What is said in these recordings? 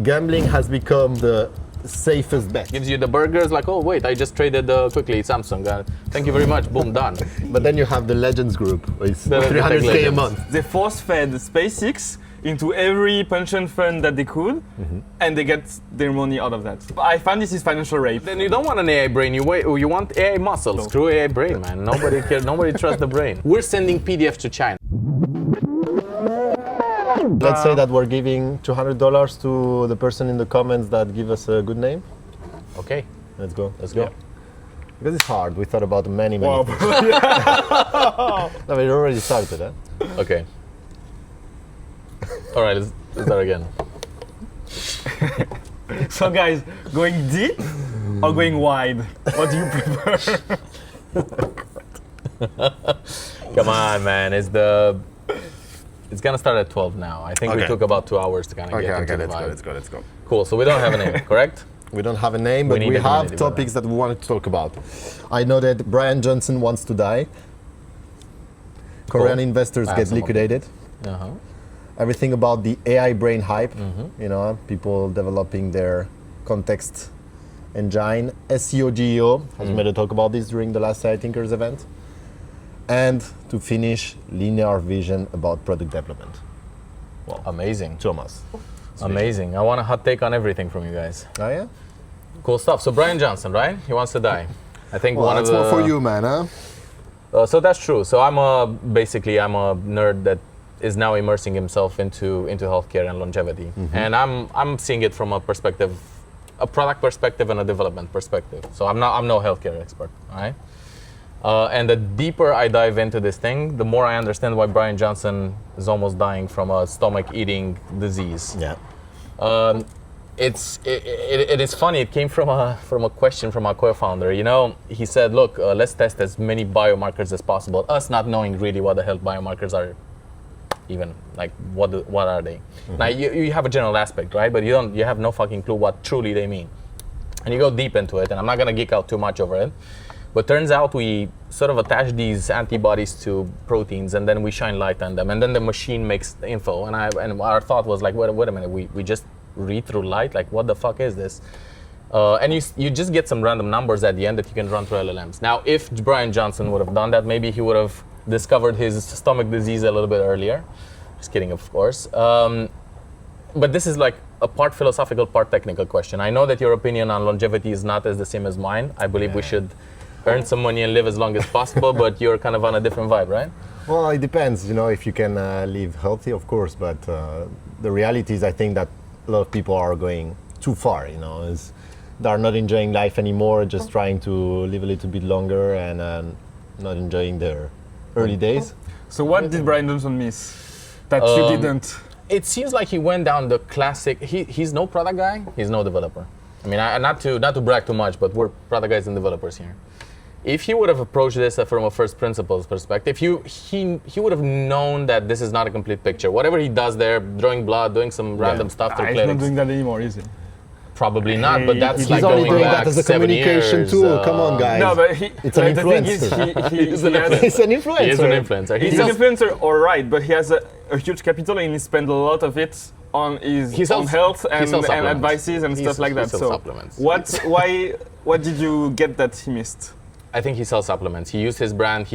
Gambling has become the safest bet. Gives you the burgers like, oh wait, I just traded quickly Samsung. Thank you very much. Boom, done. But then you have the Legends group, with The 300K a month. They force-fed SpaceX into every pension fund that they could, and they get their money out of that. I find this is financial rape. Then you don't want an AI brain. You want AI muscle. Screw AI brain, man. Nobody cares. Nobody trusts the brain. We're sending PDFs to China. Let's say that we're giving $200 to the person in the comments that give us a good name. Okay, Let's go. let's go. Yeah. Because it's hard. We thought about many Wow. things. No, but it already started, huh? Okay. All right, let's start again. So guys, going deep or going wide? What do you prefer? Come on, man. It's gonna start at 12 now. I think we Okay. took about 2 hours to kind of get into the vibe. let's go. Cool. So we don't have a name, correct? We don't have a name, but need we a have community, topics that we wanted to talk about. I know that Bryan Johnson wants to die. Korean investors I have get some liquidated. Uh-huh. Everything about the AI brain hype, you know, people developing their context engine. SEO GEO has made a talk about this during the last AI Thinkers event. And to finish, linear vision about product development. Amazing. Thomas. Amazing. I want a hot take on everything from you guys. Oh yeah? Cool stuff. So Bryan Johnson, right? He wants to die. I think Well, one of that's the. more for you, man, huh? So that's true. So I'm a nerd that is now immersing himself into healthcare and longevity, and I'm seeing it from a perspective, a product perspective and a development perspective. So I'm no healthcare expert, all right? And the deeper I dive into this thing, the more I understand why Bryan Johnson is almost dying from a stomach eating disease. Yeah. It is funny. It came from a question from our co-founder. You know, he said, "Look, let's test as many biomarkers as possible." Us not knowing really what the hell biomarkers are, even like what are they? Now you have a general aspect, right? But you have no fucking clue what truly they mean. And you go deep into it, and I'm not gonna geek out too much over it. But turns out we sort of attach these antibodies to proteins, and then we shine light on them, and then the machine makes the info. And our thought was like, wait a minute, we just read through light? Like, what the fuck is this? And you just get some random numbers at the end that you can run through LLMs. Now, if Bryan Johnson would have done that, maybe he would have discovered his stomach disease a little bit earlier. Just kidding, of course. But this is like a part philosophical, part technical question. I know that your opinion on longevity is not as the same as mine. I believe we should earn some money and live as long as possible, but you're kind of on a different vibe, right? Well, it depends, you know, if you can live healthy, of course, but the reality is I think that a lot of people are going too far, you know, they're not enjoying life anymore, just trying to live a little bit longer and not enjoying their early days. So what did Bryan Johnson miss that you didn't? It seems like he went down the classic, he's no product guy, he's no developer. I mean, not to brag too much, but we're product guys and developers here. If he would have approached this from a first principles perspective, he would have known that this is not a complete picture. Whatever he does there, drawing blood, doing some random stuff through He's not clinics, doing that anymore, is he? probably not. But that's He's like He's only going doing back that as a 7 communication years, tool, come on guys. No, but It's an the thing is, influencer. he has, He's an influencer. He is an influencer. he's an influencer, all right, but he has a huge capital and he spends a lot of it on his sells- on health he and sells supplements. advices and stuff like He that. sells So supplements. what did you get that he missed? I think he sells supplements. He used his brand.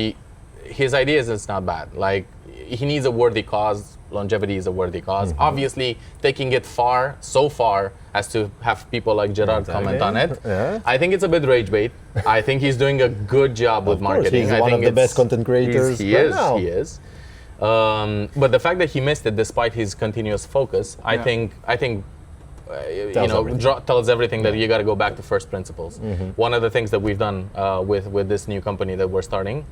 His idea is it's not bad. Like, he needs a worthy cause. Longevity is a worthy cause. Obviously, taking it so far as to have people like Gerard comment on it. Yeah. I think it's a bit rage bait. I think he's doing a good job with Of course, marketing. he's I one think of the best content creators He right is. now. He is. But the fact that he missed it despite his continuous focus, I think tells everything that you got to go back to first principles. One of the things that we've done with this new company that we're starting,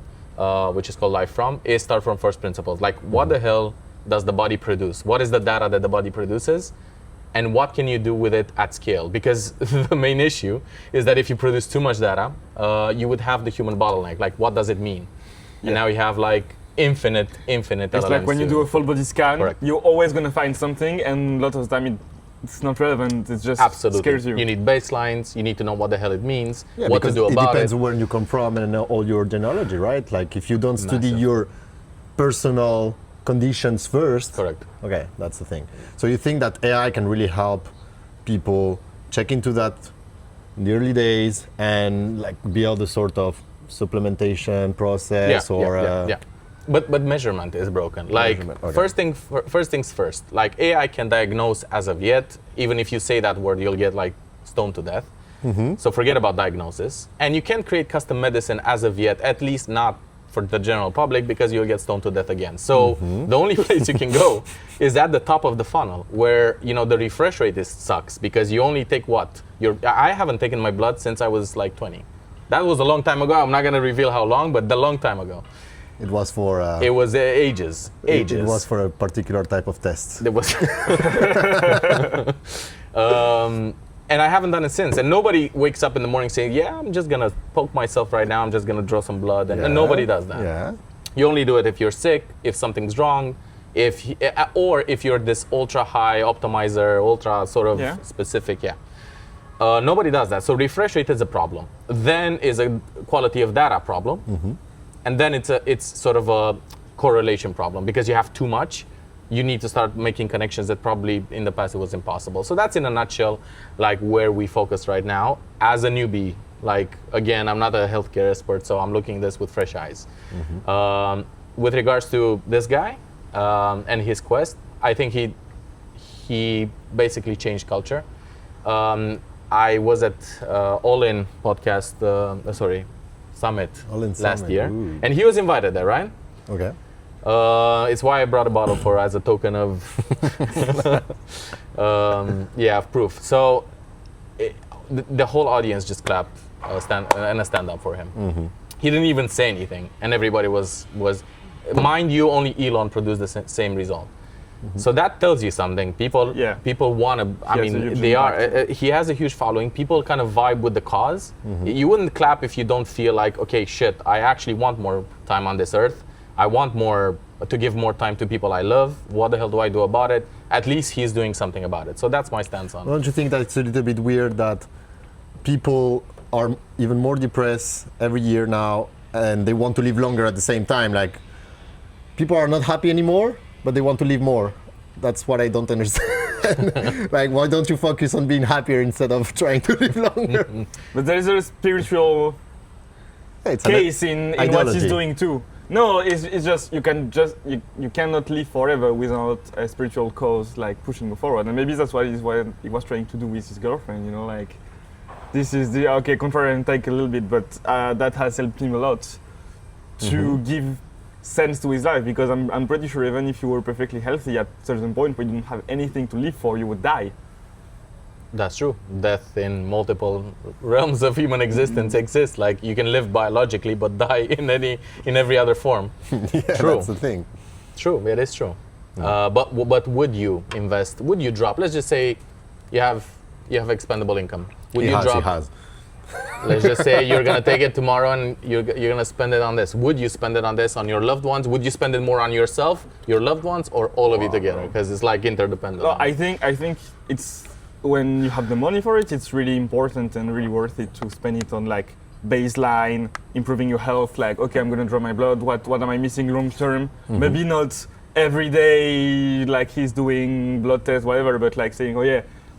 which is called Life From, is start from first principles. Like, what the hell does the body produce? What is the data that the body produces? And what can you do with it at scale? Because the main issue is that if you produce too much data, you would have the human bottleneck. Like, what does it mean? And now you have like infinite It's LLMs like when you do a full body scan, Correct. you're always going to find something, and a lot of the time it's not relevant. It just Absolutely. scares you. You need baselines. You need to know what the hell it means, Yeah, what to because do it about depends it. where you come from and all your genealogy, right? Like if you don't study Massive. your personal conditions first. Correct. Okay, that's the thing. So you think that AI can really help people check into that in the early days and like build a sort of supplementation process But measurement is broken. Like Okay. first things first. Like AI can diagnose as of yet. Even if you say that word, you'll get like stoned to death. So forget about diagnosis. And you can't create custom medicine as of yet, at least not for the general public, because you'll get stoned to death again. So the only place you can go is at the top of the funnel, where the refresh rate sucks, because you only take what? I haven't taken my blood since I was like 20. That was a long time ago. I'm not gonna reveal how long, but a long time ago. It was for. It was ages. It was for a particular type of test. There was. And I haven't done it since. And nobody wakes up in the morning saying, "Yeah, I'm just gonna poke myself right now. I'm just gonna draw some blood." And nobody does that. Yeah. You only do it if you're sick, if something's wrong, or if you're this ultra high optimizer, ultra sort of specific. Nobody does that. So refresh rate is a problem. Then is a quality of data problem. And then it's sort of a correlation problem, because you have too much. You need to start making connections that probably in the past it was impossible. So that's in a nutshell, like where we focus right now as a newbie. Like, again, I'm not a healthcare expert, so I'm looking at this with fresh eyes. With regards to this guy and his quest, I think he basically changed culture. I was at All In podcast, Summit last year. Ooh. And he was invited there, right? Okay. It's why I brought a bottle as a token of of proof. So the whole audience just clapped a stand up for him. He didn't even say anything, and everybody was mind you, only Elon produced the same result. So that tells you something. People want to. I mean, they are. He has a huge following. People kind of vibe with the cause. You wouldn't clap if you don't feel like, okay, shit, I actually want more time on this earth. I want to give more time to people I love. What the hell do I do about it? At least he's doing something about it. So that's my stance on it. Don't you think that it's a little bit weird that people are even more depressed every year now, and they want to live longer at the same time? Like, people are not happy anymore, but they want to live more. That's what I don't understand. Like, why don't you focus on being happier instead of trying to live longer? But there is a spiritual case in what he's doing too. No, it's just you cannot live forever without a spiritual cause like pushing you forward, and maybe that's what he was trying to do with his girlfriend. Like, this is the contrary and take a little bit, but that has helped him a lot to give sense to his life, because I'm pretty sure even if you were perfectly healthy, at a certain point where you didn't have anything to live for, you would die. That's true. Death in multiple realms of human existence exists. Like, you can live biologically but die in every other form. True. That's the thing. True, it is true. But would you invest? Would you drop? Let's just say you have expendable income. Would you drop? He has. Let's just say you're gonna take it tomorrow and you're gonna spend it on this. Would you spend it on this, on your loved ones? Would you spend it more on yourself, your loved ones, or all of you together? Because it's like interdependent. No, I think it's, when you have the money for it, it's really important and really worth it to spend it on like baseline, improving your health. Like, okay, I'm gonna draw my blood. What am I missing long term? Maybe not every day, like he's doing blood tests, whatever. But like saying,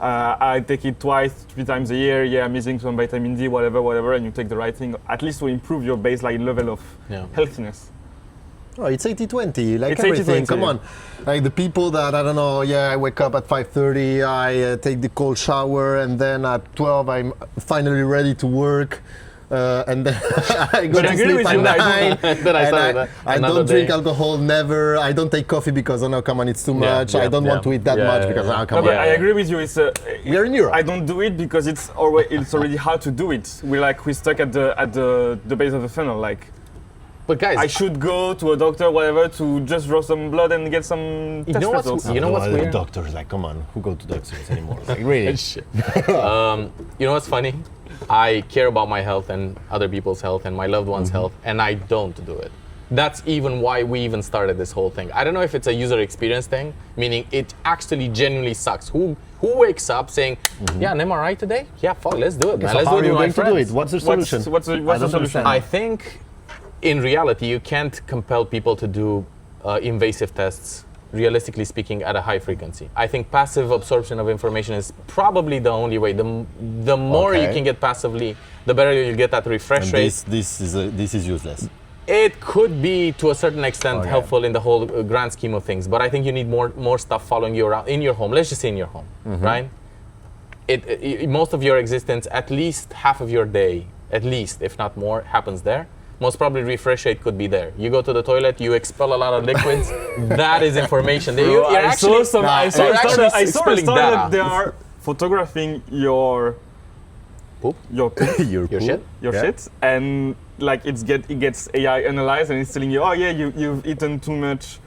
I take it 2-3 times a year. Yeah, I'm missing some vitamin D, whatever, and you take the right thing, at least to improve your baseline level of healthiness. Oh, it's 80-20, like It's everything. 80-20, Come on, like the people that I don't know. I wake up at 5:30, I take the cold shower, and then at 12 I'm finally ready to work, and then I go to sleep at 9. I don't drink alcohol, never. I don't take coffee because come on, it's too much. I don't want to eat that much because come on. But I agree with you. It's we're in Europe. I don't do it because it's already hard to do it. We're stuck at the base of the funnel, like. But guys, I should go to a doctor, whatever, to just draw some blood and get some test results. You know what's weird? Doctors, like, come on, who go to doctors anymore? Like, really? You know what's funny? I care about my health and other people's health and my loved ones' health, and I don't do it. That's even why we even started this whole thing. I don't know if it's a user experience thing, meaning it actually genuinely sucks. Who wakes up saying, yeah, an MRI today? Yeah, fuck, let's do it, man. So let's how do it are you with my going to do friends. it? What's the solution? What's the solution? I think in reality, you can't compel people to do invasive tests realistically speaking, at a high frequency. I think passive absorption of information is probably the only way. The more you can get passively, the better you get at refresh rate. This is useless. It could be, to a certain extent, helpful in the whole grand scheme of things, but I think you need more stuff following you around in your home. Let's just say in your home, right? Most of your existence, at least half of your day, at least, if not more, happens there. Most probably refresh rate could be there. You go to the toilet, you expel a lot of liquids. That is information. I saw a story that they are photographing your poop, your shit, and like it gets AI analyzed and it's telling you, oh yeah, you've eaten too much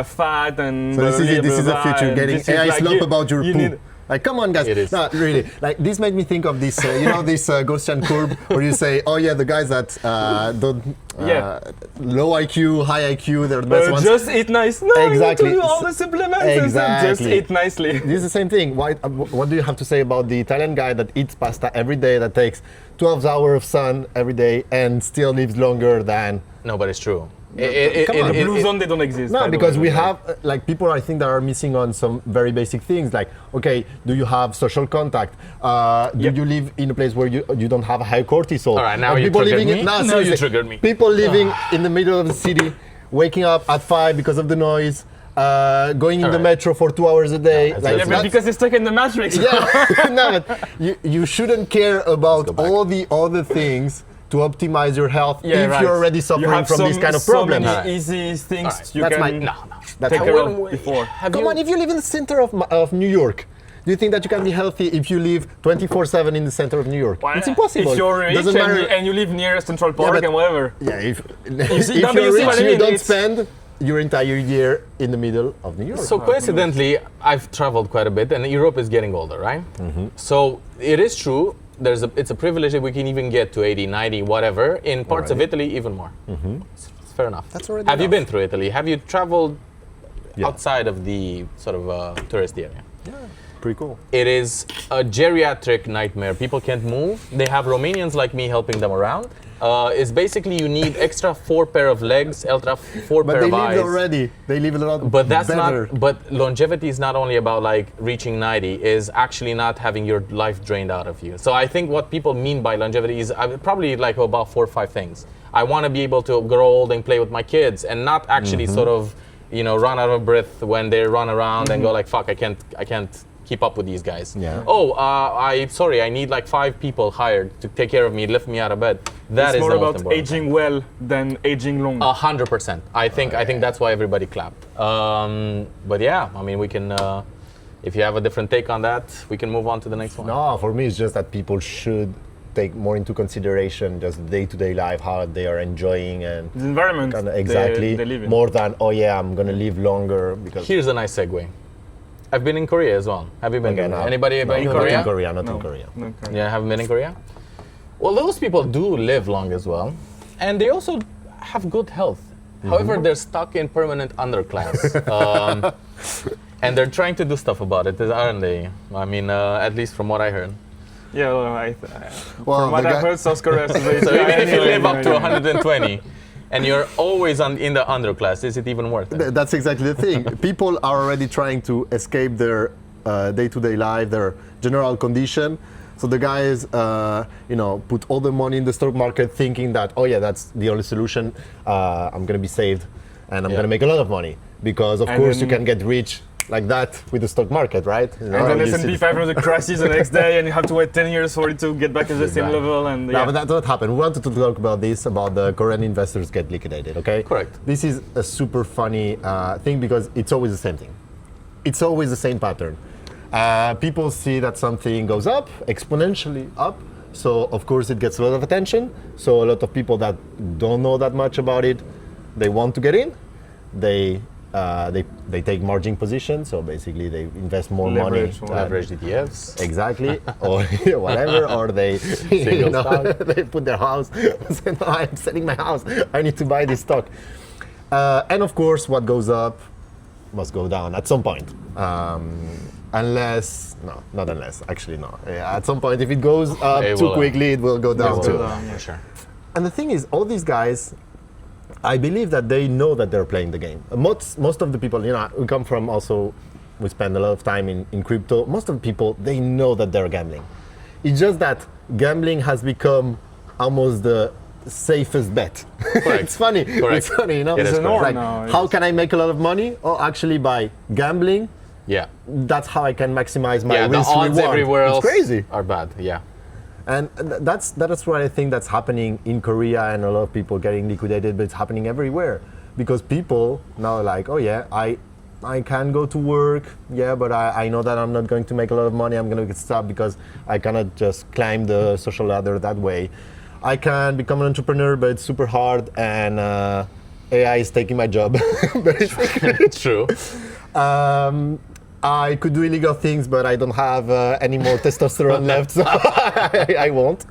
fat and. So this is the future, getting AI like slop about your poop. Like, come on, guys. It is. No, really. Like, this made me think of this, this Gaussian curve where you say, oh, yeah, the guys that don't, low IQ, high IQ, they're the best ones. Just eat nice. No, exactly. You need to do all the supplements. Exactly. Just eat nicely. This is the same thing. What do you have to say about the Italian guy that eats pasta every day, that takes 12 hours of sun every day and still lives longer than... No, but it's true. The blue zone, they don't exist. No, because we have people, I think, that are missing on some very basic things. Like, okay, do you have social contact? Do you live in a place where you don't have high cortisol? All right, now you triggered me. Now you triggered me. People living in the middle of the city, waking up at 5 because of the noise, going in the metro for 2 hours a day. Because they're stuck in the matrix. Yeah, no, but you shouldn't care about all the other things to optimize your health if you're already suffering from this kind of problem. So many easy things you can take care of before. Come on, if you live in the center of New York, do you think that you can be healthy if you live 24/7 in the center of New York? Well, it's impossible. If you're rich and you live near Central Park and whatever. Yeah, if you're rich, you don't spend your entire year in the middle of New York. So coincidentally, I've traveled quite a bit, and Europe is getting older, right? So it is true. It's a privilege that we can even get to 80, 90, whatever. In parts of Italy, even more. It's fair enough. That's already Have you been through Italy? Have you traveled outside of the sort of tourist area? Yeah, pretty cool. It is a geriatric nightmare. People can't move. They have Romanians like me helping them around. It's basically you need extra 4 pair of legs, extra 4 pair of eyes. But they live already. They live a lot But that's better. not. But longevity is not only about like reaching 90. Is actually not having your life drained out of you. So I think what people mean by longevity is probably like about 4 or 5 things. I want to be able to grow old and play with my kids, and not actually sort of run out of breath when they run around and go like fuck, I can't keep up with these guys. Yeah. I need like 5 people hired to take care of me, lift me out of bed. That it's is more the about most important aging well than aging long. 100%. I think that's why everybody clapped. But yeah, I mean, we can. If you have a different take on that, we can move on to the next one. No, for me, it's just that people should take more into consideration just day-to-day life, how they are enjoying and the environment they live in. More than I'm gonna live longer. Because here's a nice segue. I've been in Korea as well. Have you been? Anybody been in Korea? Not in Korea. Not in Korea. Yeah, haven't been in Korea. Well, those people do live long as well, and they also have good health. However, they're stuck in permanent underclass, and they're trying to do stuff about it, aren't they? I mean, at least from what I heard. Yeah, from what I heard, South Korea. So even if you live up to 120. And you're always in the underclass. Is it even worth it? That's exactly the thing. People are already trying to escape their day-to-day life, their general condition. So the guys, put all the money in the stock market, thinking that, that's the only solution. I'm gonna be saved, and I'm gonna make a lot of money because, of course, you can get rich like that with the stock market, right? And then S&P 500 crashes the next day, and you have to wait 10 years for it to get back to the same level. And no, but that's what happened. We wanted to talk about this, about the Korean investors get liquidated, okay? Correct. This is a super funny thing because it's always the same thing. It's always the same pattern. People see that something goes up, exponentially up, so of course it gets a lot of attention. So a lot of people that don't know that much about it, they want to get in. They take margin positions, so basically they invest more money. Leverage ETFs. Exactly, or whatever, or they they put their house, say, no, I'm selling my house, I need to buy this stock. And of course, what goes up must go down at some point. Unless, no, not unless, actually no. Yeah, at some point, if it goes up too quickly, it will go down too. For sure. And the thing is, all these guys, I believe that they know that they're playing the game. Most of the people, we come from also, we spend a lot of time in crypto. Most of the people, they know that they're gambling. It's just that gambling has become almost the safest bet. It's funny. Correct. It's funny, It's a norm like, now. how can I make a lot of money? Oh, actually by gambling. Yeah. That's how I can maximize my Yeah, the risk odds reward. everywhere else It's crazy. are bad. Yeah. And that's what I think that's happening in Korea, and a lot of people getting liquidated, but it's happening everywhere because people now are like, oh yeah, I can go to work, yeah, but I know that I'm not going to make a lot of money. I'm going to get stopped because I cannot just climb the social ladder that way. I can become an entrepreneur, but it's super hard, and AI is taking my job. It's true. I could do illegal things, but I don't have any more testosterone left, so I won't.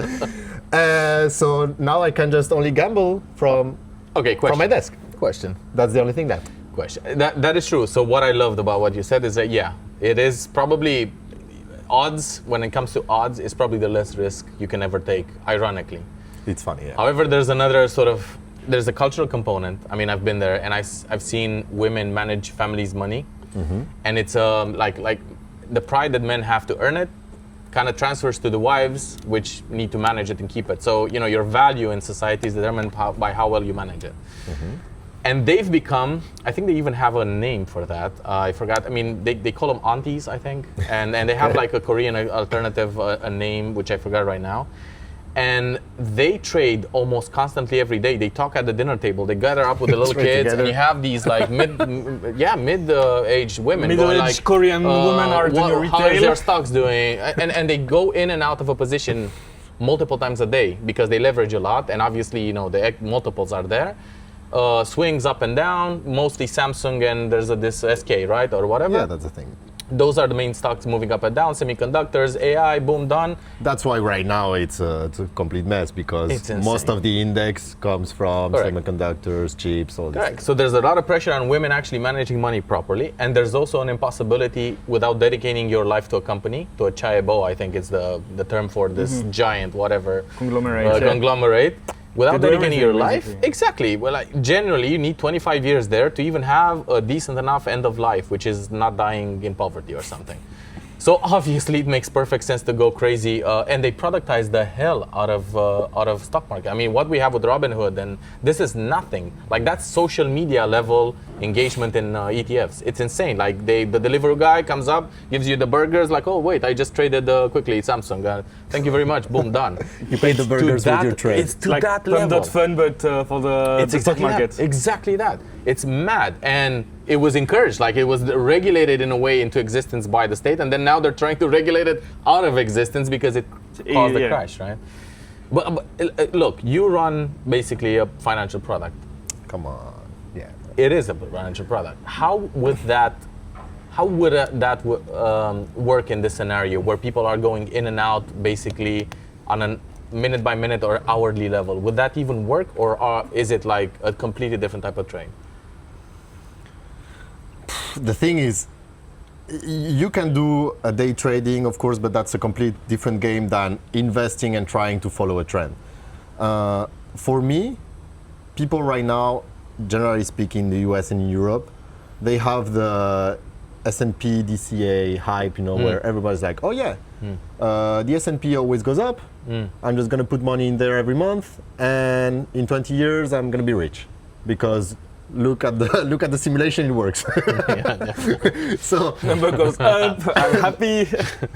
So now I can just only gamble from my desk. Question. That's the only thing that. Question. That is true. So what I loved about what you said is that, yeah, it is probably odds, when it comes to odds, is probably the less risk you can ever take, ironically. It's funny, yeah. However, there's a cultural component. I mean, I've been there, and I've seen women manage families' money. Mm-hmm. And it's like the pride that men have to earn it kind of transfers to the wives, which need to manage it and keep it. So, your value in society is determined by how well you manage it. Mm-hmm. And they've become, I think they even have a name for that. I forgot. I mean, they call them aunties, I think. And they have like a Korean alternative, a name, which I forgot right now. And they trade almost constantly every day. They talk at the dinner table. They gather up with the little kids, together. And you have these like mid-aged women. Middle-aged like, Korean women are doing retail. How is their stocks doing? And they go in and out of a position multiple times a day because they leverage a lot. And obviously, the multiples are there. Swings up and down, mostly Samsung, and there's this SK, right, or whatever. Yeah, that's the thing. Those are the main stocks moving up and down. Semiconductors, AI, boom, done. That's why right now it's a complete mess because most of the index comes from semiconductors, chips, all this. So there's a lot of pressure on women actually managing money properly, and there's also an impossibility without dedicating your life to a company, to a chaebo, I think is the term for this giant whatever conglomerate. Without dedicating your life, basically. Exactly. Well, generally, you need 25 years there to even have a decent enough end of life, which is not dying in poverty or something. So obviously, it makes perfect sense to go crazy, and they productize the hell out of stock market. I mean, what we have with Robinhood, and this is nothing. Like that's social media level engagement in ETFs. It's insane. Like the delivery guy comes up, gives you the burgers. Like, oh wait, I just traded quickly Samsung. Thank you very much. Boom, done. You paid the burgers with your trade. It's to like that level. Fun, but for the stock market. Exactly that. It's mad, and it was encouraged, like it was regulated in a way into existence by the state, and then now they're trying to regulate it out of existence because it caused a crash, right? But look, you run basically a financial product. Come on, yeah. It is a financial product. How would that work in this scenario where people are going in and out basically on a minute by minute or hourly level? Would that even work, or is it like a completely different type of trade? The thing is, you can do a day trading, of course, but that's a complete different game than investing and trying to follow a trend. For me, people right now, generally speaking, in the US and in Europe, they have the S&P DCA hype, where everybody's like, oh yeah, the S&P always goes up. I'm just gonna put money in there every month, and in 20 years, I'm gonna be rich, because look at the simulation, it works. So number goes up, I'm happy.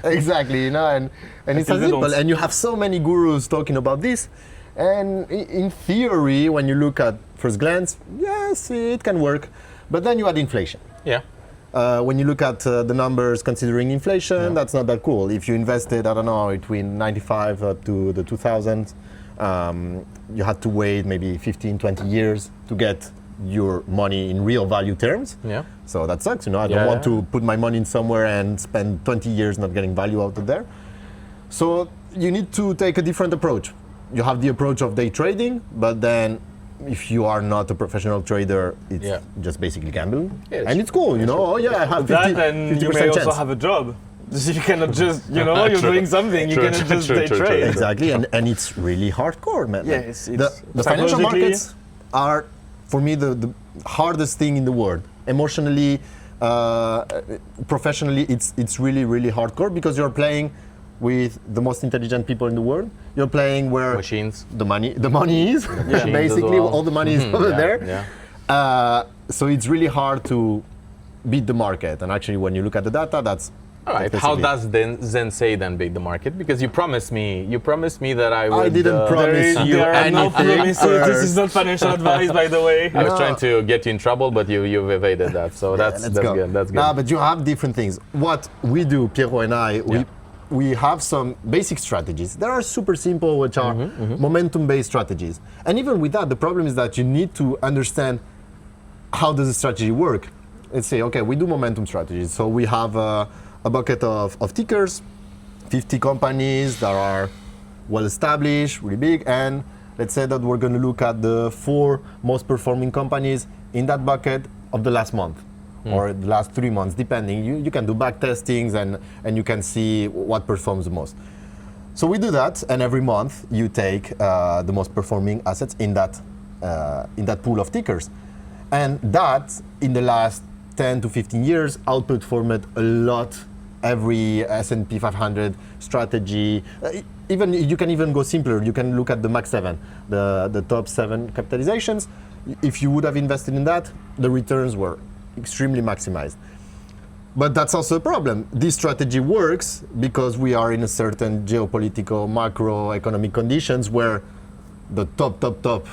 Exactly, and it's as simple. And you have so many gurus talking about this, and in theory, when you look at first glance, yes, it can work, but then you add inflation. Yeah. When you look at the numbers considering inflation, that's not that cool. If you invested, I don't know, between 95 up to the 2000s, you had to wait maybe 15, 20 years to get your money in real value terms. Yeah. So that sucks, I don't want to put my money in somewhere and spend 20 years not getting value out of there. So you need to take a different approach. You have the approach of day trading, but then if you are not a professional trader, it's just basically gambling. Yeah, and it's cool, Oh yeah, I have 50, that, and you may also have a job. You cannot just, you're doing something. You cannot just day trade. Exactly, and it's really hardcore, man. Yeah, it's the financial markets are for me, the hardest thing in the world. Emotionally, professionally, it's really, really hardcore because you're playing with the most intelligent people in the world. You're playing where machines, the money is. Basically, all the money is over there. Yeah. So it's really hard to beat the market. And actually, when you look at the data, that's all right. How does Zen say then beat the market? Because you promised me that I would. I didn't promise you there are anything. no promises. This is not financial advice, by the way. I was trying to get you in trouble, but you've evaded that. So that's good. That's good. Nah, but you have different things. What we do, Piero and I, we have some basic strategies that are super simple, which are momentum-based strategies. And even with that, the problem is that you need to understand how does the strategy work. Let's say, okay, we do momentum strategies. So we have a bucket of tickers, 50 companies that are well established, really big, and let's say that we're going to look at the 4 most performing companies in that bucket of the last month or the last 3 months, depending. You can do back testings and you can see what performs the most. So we do that, and every month you take the most performing assets in that pool of tickers. And that, in the last 10 to 15 years, outperformed a lot every S&P 500 strategy. Even you can even go simpler. You can look at the Max 7, the top 7 capitalizations. If you would have invested in that, the returns were extremely maximized. But that's also a problem. This strategy works because we are in a certain geopolitical, macroeconomic conditions where the top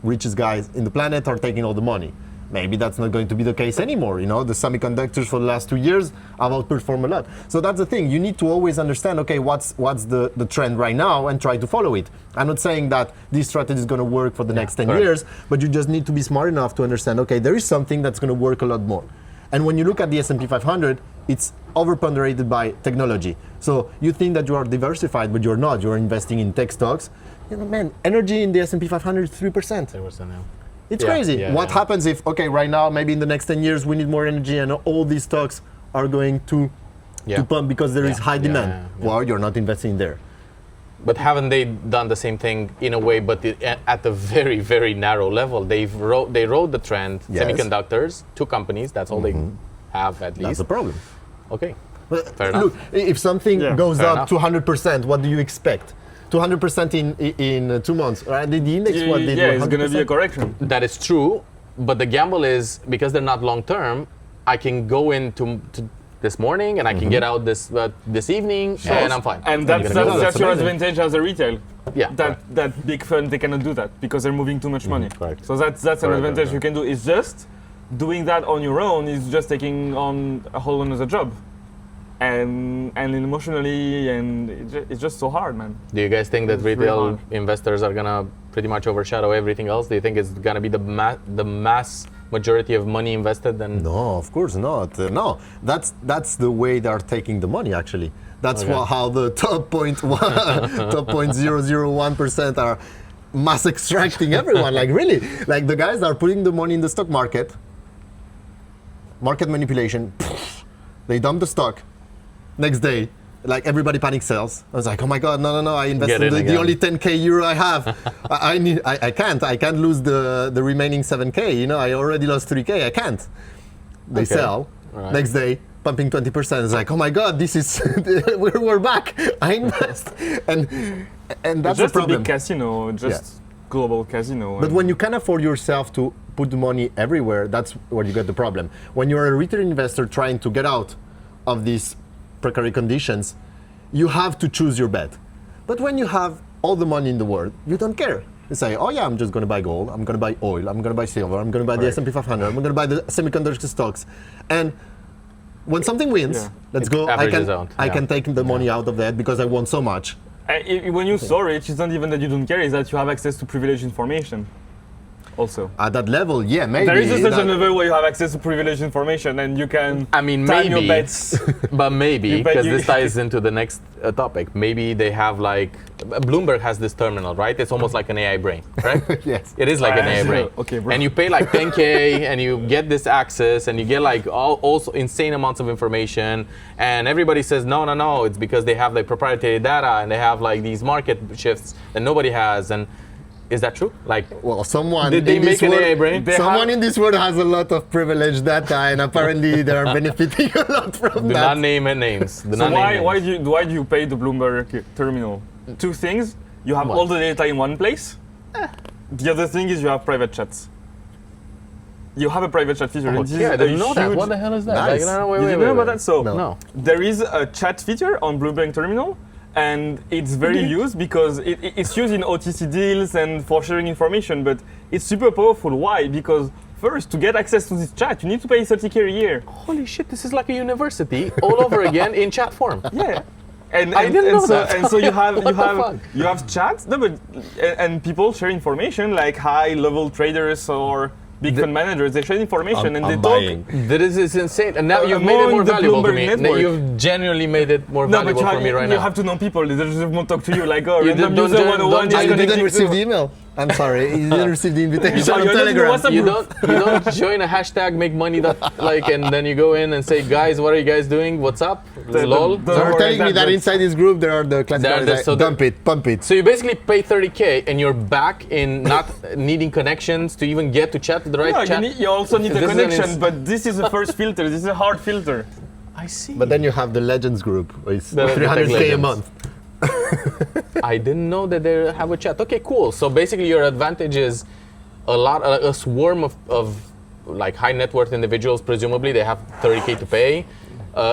richest guys in the planet are taking all the money. Maybe that's not going to be the case anymore. The semiconductors for the last 2 years have outperformed a lot. So that's the thing. You need to always understand, okay, what's the trend right now and try to follow it. I'm not saying that this strategy is going to work for the next 10 years, but you just need to be smart enough to understand, okay, there is something that's going to work a lot more. And when you look at the S&P 500, it's overponderated by technology. So you think that you are diversified, but you're not. You're investing in tech stocks. Man, energy in the S&P 500 is 3%. 3% now. It's crazy. What happens if, okay, right now, maybe in the next 10 years, we need more energy and all these stocks are going to pump because there is high demand. Well, you're not investing there. But haven't they done the same thing in a way, but at a very, very narrow level? They rode the trend, semiconductors, 2 companies, that's all they have at least. That's the problem. Okay, fair enough. Look, if something goes up to 100%, what do you expect? 200% in 2 months, right? The index, what did? Yeah, it's going to be a correction. That is true, but the gamble is because they're not long term. I can go into this morning and I can get out this evening, and I'm fine. And that's your advantage as a retail. Yeah, that big fund, they cannot do that because they're moving too much money. Correct. So that's an advantage you can do. It's just doing that on your own is just taking on a whole another job. And emotionally, and it's just so hard, man. Do you guys think that retail investors are gonna pretty much overshadow everything else? Do you think it's gonna be the mass majority of money invested? Then no, of course not. No, that's the way they are taking the money. Actually, that's how the top 0.001% are mass extracting everyone. Like really, like the guys are putting the money in the stock market. Market manipulation. They dump the stock. Next day, like everybody panic sells. I was like, oh my God, no, I invested in the only 10K euro I have. I can't lose the remaining 7K. I already lost 3K, I can't. They sell. Right. Next day, pumping 20%. It's like, oh my God, this is, we're back. I invest. And that's just the problem. A big casino, global casino. But when you can afford yourself to put the money everywhere, that's where you get the problem. When you're a retail investor trying to get out of these precarious conditions, you have to choose your bet. But when you have all the money in the world, you don't care. You say, oh yeah, I'm just going to buy gold, I'm going to buy oil, I'm going to buy silver, I'm going to buy the S&P 500, I'm going to buy the semiconductor stocks. And when something wins, let's go, I can take the money out of that because I want so much. When you're so rich, it's not even that you don't care, it's that you have access to privileged information. Also, at that level, maybe there is just another way you have access to privileged information, and you can time your bets. But maybe because this ties into the next topic. Maybe they have Bloomberg has this terminal, right? It's almost like an AI brain, right? Yes, it is like an AI brain. Okay, bro. And you pay like 10K, and you get this access, and you get also insane amounts of information. And everybody says no. It's because they have proprietary data, and they have these market shifts that nobody has. And Is that true? Like, well, someone did they in this make an world, AI brain? Someone in this world has a lot of privileged data, and apparently they are benefiting a lot from Do that. not name names. Do So not name names. why do you pay the Bloomberg terminal? Two things: you have What? all the data in one place. The other thing is you have private chats. You have a private chat feature. Oh, and this yeah, I is didn't a know that. huge- What the hell is that? Nice. Like, no, wait, Did wait, you wait, know about wait. that? So No. there is a chat feature on Bloomberg terminal, and it's very used because it's used in OTC deals and for sharing information, but it's super powerful. Why? Because first, to get access to this chat, you need to pay 30K a year. Holy shit, this is like a university all over again in chat form. Yeah. And, I didn't know so, that. And so you have What the fuck? you have chats, no, but and people share information like high-level traders or big fund managers. They share information and they I'm talk. buying. This is insane. And now you've made it Among more the valuable to Bloomberg me. network. You've genuinely made it more No, but valuable for me right you now. have to know people. They just won't talk to you like, oh, You random don't user join- 101 don't is join- I connecting didn't to- receive the email. I'm sorry, you didn't receive the invitation on you're not in the Telegram. WhatsApp You group. don't join a hashtag make money that like and then you go in and say guys what are you guys doing what's up lol. the- They are Or telling me like that that, inside this group there are the classic There are guys the- like, so the- dump it, pump it. So you basically pay 30K and you're back in not needing connections to even get to chat to the right No, chat. you also need a This is an connection, but this is the first filter. This is a hard filter. I see. But then you have the Legends group, it's The 300K a Legends. month. I didn't know that they have a chat. Okay, cool. So basically your advantage is a swarm of like high net worth individuals, presumably they have 30K to pay.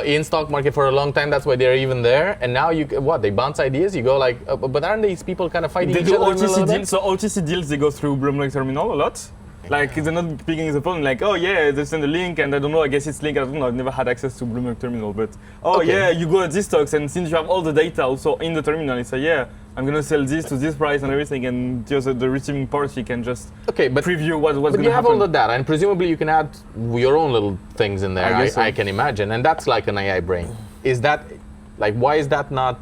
In stock market for a long time, that's why they're even there. And now they bounce ideas. You go like, but aren't these people kind of fighting They each do other? in the middle OTC of that? deals. So OTC deals, they go through Bloomberg terminal a lot. Like they're not picking the phone. Like, oh yeah, they send a link, and I don't know. I guess it's linked. I don't know. I've never had access to Bloomberg terminal, but Okay. yeah, you go at these stocks, and since you have all the data also in the terminal, it's yeah, I'm gonna sell this to this price and everything, and just the receiving party can just Okay, but preview what's But gonna you have happen. all the data, and presumably you can add your own little things in there. I guess so. I can imagine, and that's like an AI brain. Is that like why is that not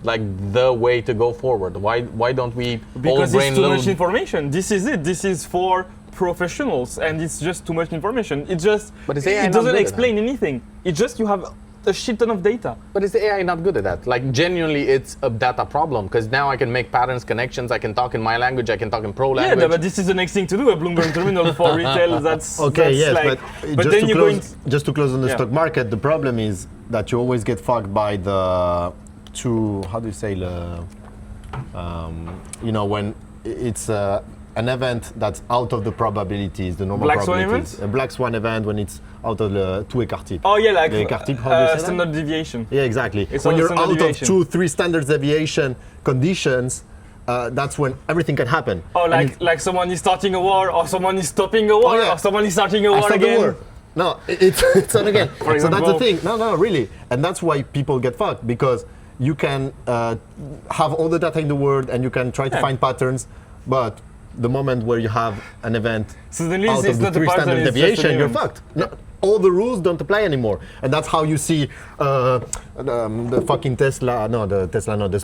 like the way to go forward? Why don't we Because all brain it's too little? much information. This is it. This is for professionals, and it's just too much information. It just But is AI it not doesn't good at explain anything. It just you have a shit ton of data. But is the AI not good at that? Like genuinely, it's a data problem because now I can make patterns, connections. I can talk in my language. I can talk in pro language. Yeah, but this is the next thing to do. A Bloomberg terminal for retail. That's Okay, that's yes, like, but just, then to you close, just to close on the Yeah. stock market, the problem is that you always get fucked by the how do you say when it's an event that's out of the probabilities, the normal Black swan probabilities. event? A black swan event when it's out of the two écart type. Oh yeah, like The écart type, how do you say that? standard deviation. Yeah, exactly. It's When all you're standard out deviation. of 2-3 standard deviation conditions, that's when everything can happen. Oh, And like someone is starting a war, or someone is stopping a war, Oh, yeah. or someone is starting a I war start the again. war. No, it's not again. So that's example. the thing. No, really. And that's why people get fucked, because you can have all the data in the world and you can try to Yeah. find patterns, but the moment where you have an event Suddenly out it's of the not a 3 pattern, standard it's just deviation, an you're event. fucked. No, all the rules don't apply anymore. And that's how you see the fucking the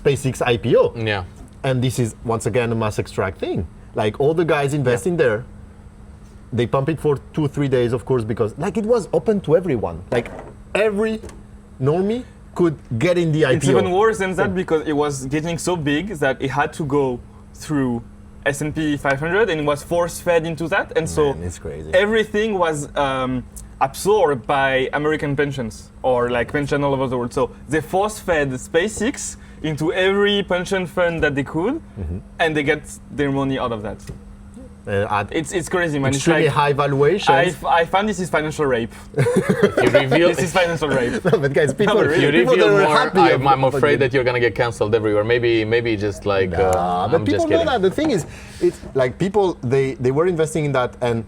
SpaceX IPO. yeah. And this is, once again, a mass extract thing. Like, all the guys invest in there. They pump it for 2-3 days, of course, because, like, it was open to everyone. Like, every normie could get in the IPO. It's even worse than that because it was getting so big that it had to go through S&P 500 and it was force-fed into that. And so Man, it's crazy. everything was absorbed by American pensions or like pension all over the world. So they force-fed SpaceX into every pension fund that they could, and they get their money out of that. At It's crazy, man. It's extremely like, high valuations. I find this is financial rape. You reveal. This is financial rape. No, but guys, people, but really. You people reveal that were more. happy. I'm afraid that you're gonna get cancelled everywhere. Maybe just like. But I'm people just know kidding. that. The thing is, it's like people, they were investing in that, and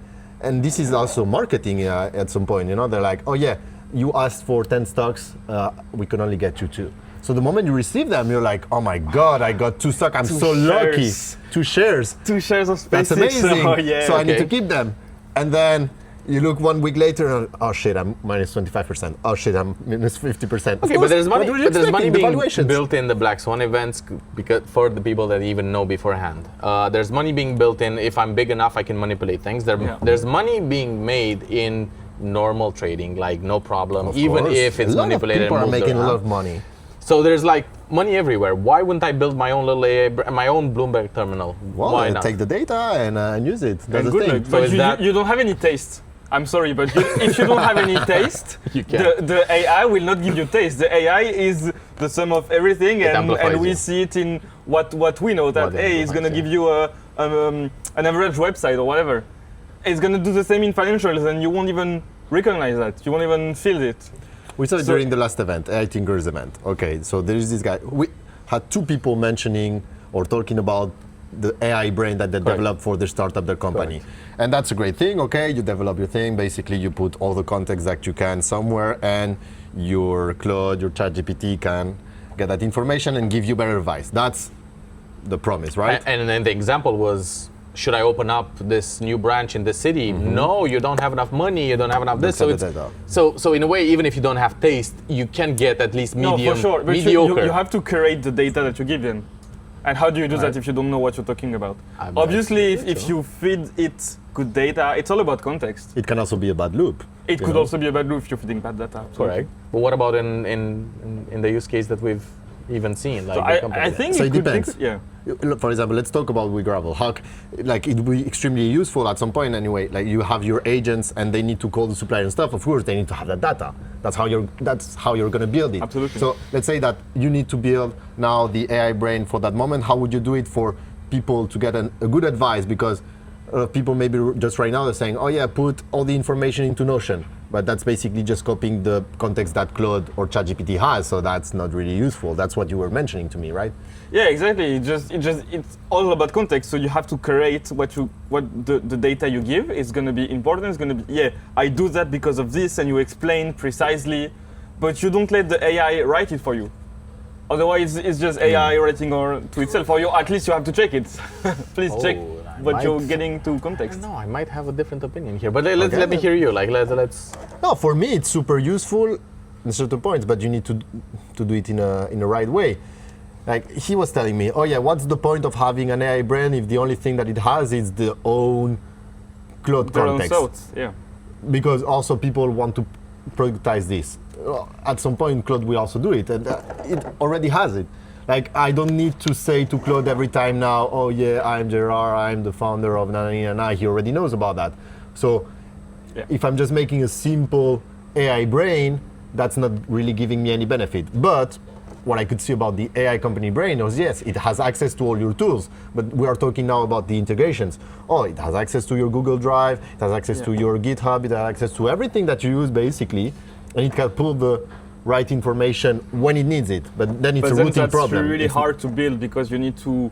this is also marketing at some point. You know, they're like, oh yeah, you asked for 10 stocks, we can only get you 2. So the moment you receive them, you're like, oh my God, I got 2 stocks. I'm 2 so lucky. shares. 2 shares. 2 shares of SpaceX. That's amazing. Oh, yeah. So I need Okay. to keep them. And then you look 1 week later, and oh shit, I'm minus 25%. Oh shit, I'm minus 50%. Of Okay, course, but there's money. what were you But there's money expecting? The being valuations. built in the Black Swan events because for the people that even know beforehand. There's money being built in. If I'm big enough, I can manipulate things. Yeah. There's money being made in normal trading, like no problem, Of even course. if it's a lot manipulated. Of people and are moved making a lot around. of money. So there's like money everywhere. Why wouldn't I build my own little my own Bloomberg terminal? Well, Why not? take the data and use it. That's And the good thing. luck. But So you don't have any taste. I'm sorry, but if you don't have any taste, You can't. the AI will not give you taste. The AI is the sum of everything, and we you. see it in what we know, that What hey, it's going to amplifies, give you an average website or whatever. It's going to do the same in financials, and you won't even recognize that. You won't even feel it. We saw it during the last event, AI Thinkers event. Okay, so there is this guy. We had two people mentioning or talking about the AI brain that they developed for their startup, their company. Correct. And that's a great thing, okay? You develop your thing. Basically, you put all the context that you can somewhere, and your Claude, your ChatGPT can get that information and give you better advice. That's the promise, right? And then the example was, should I open up this new branch in the city? No, you don't have enough money, you don't have enough this. So in a way, even if you don't have taste, you can get at least medium, No, for sure. But mediocre. you have to curate the data that you give them. And how do you do that if you don't know what you're talking about? Obviously, if you feed it good data, it's all about context. It can also be a bad loop. It could also be a bad loop if you're feeding bad data. Correct. But what about in the use case that we've even seen? Like So the company I that- think So it it could depends. yeah. Look, for example, let's talk about WeGravel. How, like, it will be extremely useful at some point anyway. Like, you have your agents and they need to call the supplier and stuff. Of course, they need to have that data. That's how you're going to build it. Absolutely. So let's say that you need to build now the AI brain for that moment. How would you do it for people to get a good advice? Because people maybe just right now are saying, oh yeah, put all the information into Notion. But that's basically just copying the context that Claude or ChatGPT has, so that's not really useful. That's what you were mentioning to me, right? Yeah, exactly. It's all about context. So you have to create what the data you give is going to be important. It's going to be, I do that because of this, and you explain precisely, but you don't let the AI write it for you. Otherwise, it's just AI writing to itself, or at least you have to check it. Please check what you're getting to context. No, I might have a different opinion here, but let me hear you. Like let's. No, for me it's super useful in certain points, but you need to do it in a right way. Like he was telling me, oh yeah, what's the point of having an AI brain if the only thing that it has is the own Claude context? Their own thoughts, yeah. Because also people want to productize this. At some point, Claude will also do it, and it already has it. Like, I don't need to say to Claude every time now, oh yeah, I'm Gerard, I'm the founder of Nanana. He already knows about that. So if I'm just making a simple AI brain, that's not really giving me any benefit. But what I could see about the AI company brain was, yes, it has access to all your tools, but we are talking now about the integrations. Oh, it has access to your Google Drive, it has access to your GitHub, it has access to everything that you use basically, and it can pull the right information when it needs it. But then it's a routing problem. It's really hard to build because you need to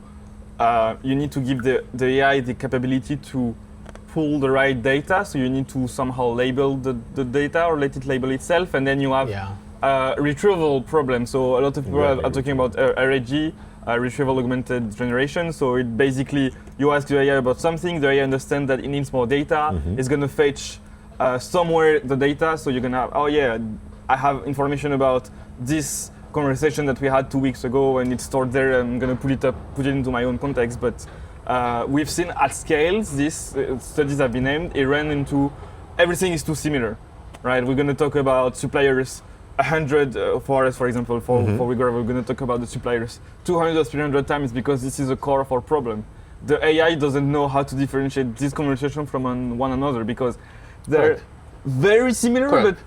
give the AI the capability to pull the right data. So you need to somehow label the data or let it label itself, and then you have retrieval problem. So a lot of people are talking about RAG, retrieval augmented generation. So it basically, you ask the AI about something, the AI understands that it needs more data. It's going to fetch somewhere the data. So you're going to have, oh yeah, I have information about this conversation that we had 2 weeks ago, and it's stored there. I'm going to put it into my own context. But we've seen at scales, these studies have been named, it ran into everything is too similar, right? We're going to talk about suppliers 100 for us, for example, for WeGravel, we're going to talk about the suppliers 200 or 300 times because this is the core of our problem. The AI doesn't know how to differentiate this conversation from one another because they're very similar, but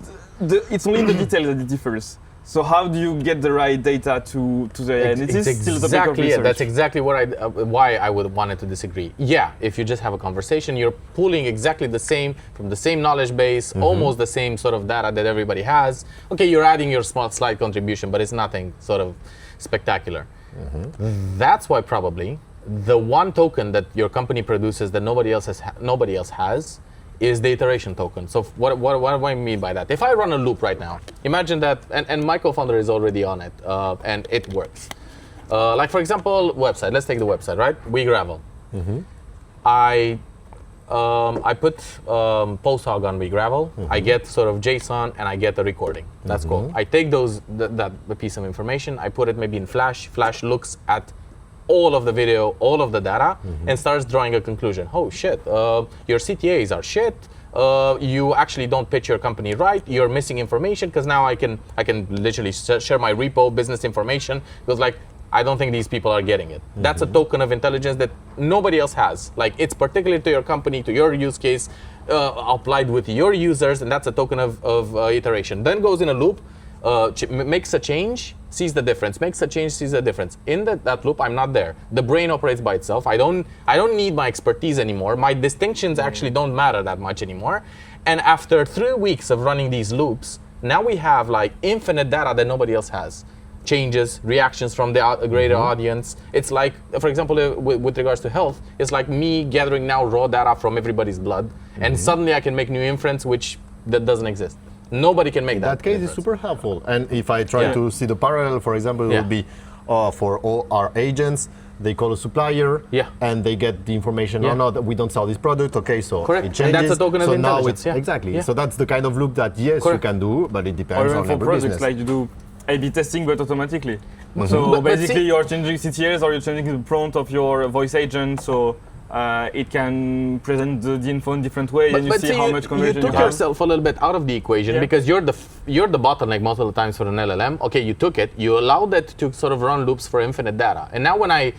it's only in the detail that it differs. So how do you get the right data to the AI? And it is still the topic of research. That's exactly why I would wanted to disagree. Yeah, if you just have a conversation, you're pulling exactly the same from the same knowledge base, almost the same sort of data that everybody has. Okay, you're adding your small slight contribution, but it's nothing sort of spectacular. That's why probably the one token that your company produces that nobody else has is the iteration token. So what do I mean by that? If I run a loop right now, imagine that, and my co-founder is already on it, and it works. Like for example, website. Let's take the website, right? WeGravel. I put PostHog on WeGravel. I get sort of JSON and I get the recording. That's cool. I take that piece of information. I put it maybe in Flash. Flash looks at all of the video, all of the data, and starts drawing a conclusion. Oh shit, your CTAs are shit. you actually don't pitch your company right. You're missing information because now I can literally share my repo business information. Because like I don't think these people are getting it. That's a token of intelligence that nobody else has. Like it's particular to your company, to your use case, applied with your users, and that's a token of iteration. Then goes in a loop, makes a change, sees the difference, makes a change, sees the difference. In that loop, I'm not there. The brain operates by itself. I don't need my expertise anymore. My distinctions actually don't matter that much anymore. And after 3 weeks of running these loops, now we have like infinite data that nobody else has. Changes, reactions from the greater audience. It's like, for example, with regards to health, it's like me gathering now raw data from everybody's blood, and suddenly I can make new inference, which that doesn't exist. Nobody can make that. That case is super helpful. And if I try to see the parallel, for example, it would be for all our agents, they call a supplier, and they get the information. Oh no, that we don't sell this product. Okay, so correct. It changes. And that's a token of intelligence. Exactly. So that's the kind of loop that you can do, but it depends on every projects business. like you do A/B testing, but automatically. So basically, you're changing CTLs or you're changing the prompt of your voice agent, so it can present the info in different way, and you see how much conversion you have. You took yourself a little bit out of the equation because you're the bottleneck most of the times for an LLM. Okay, you took it, you allowed it to sort of run loops for infinite data, and now when I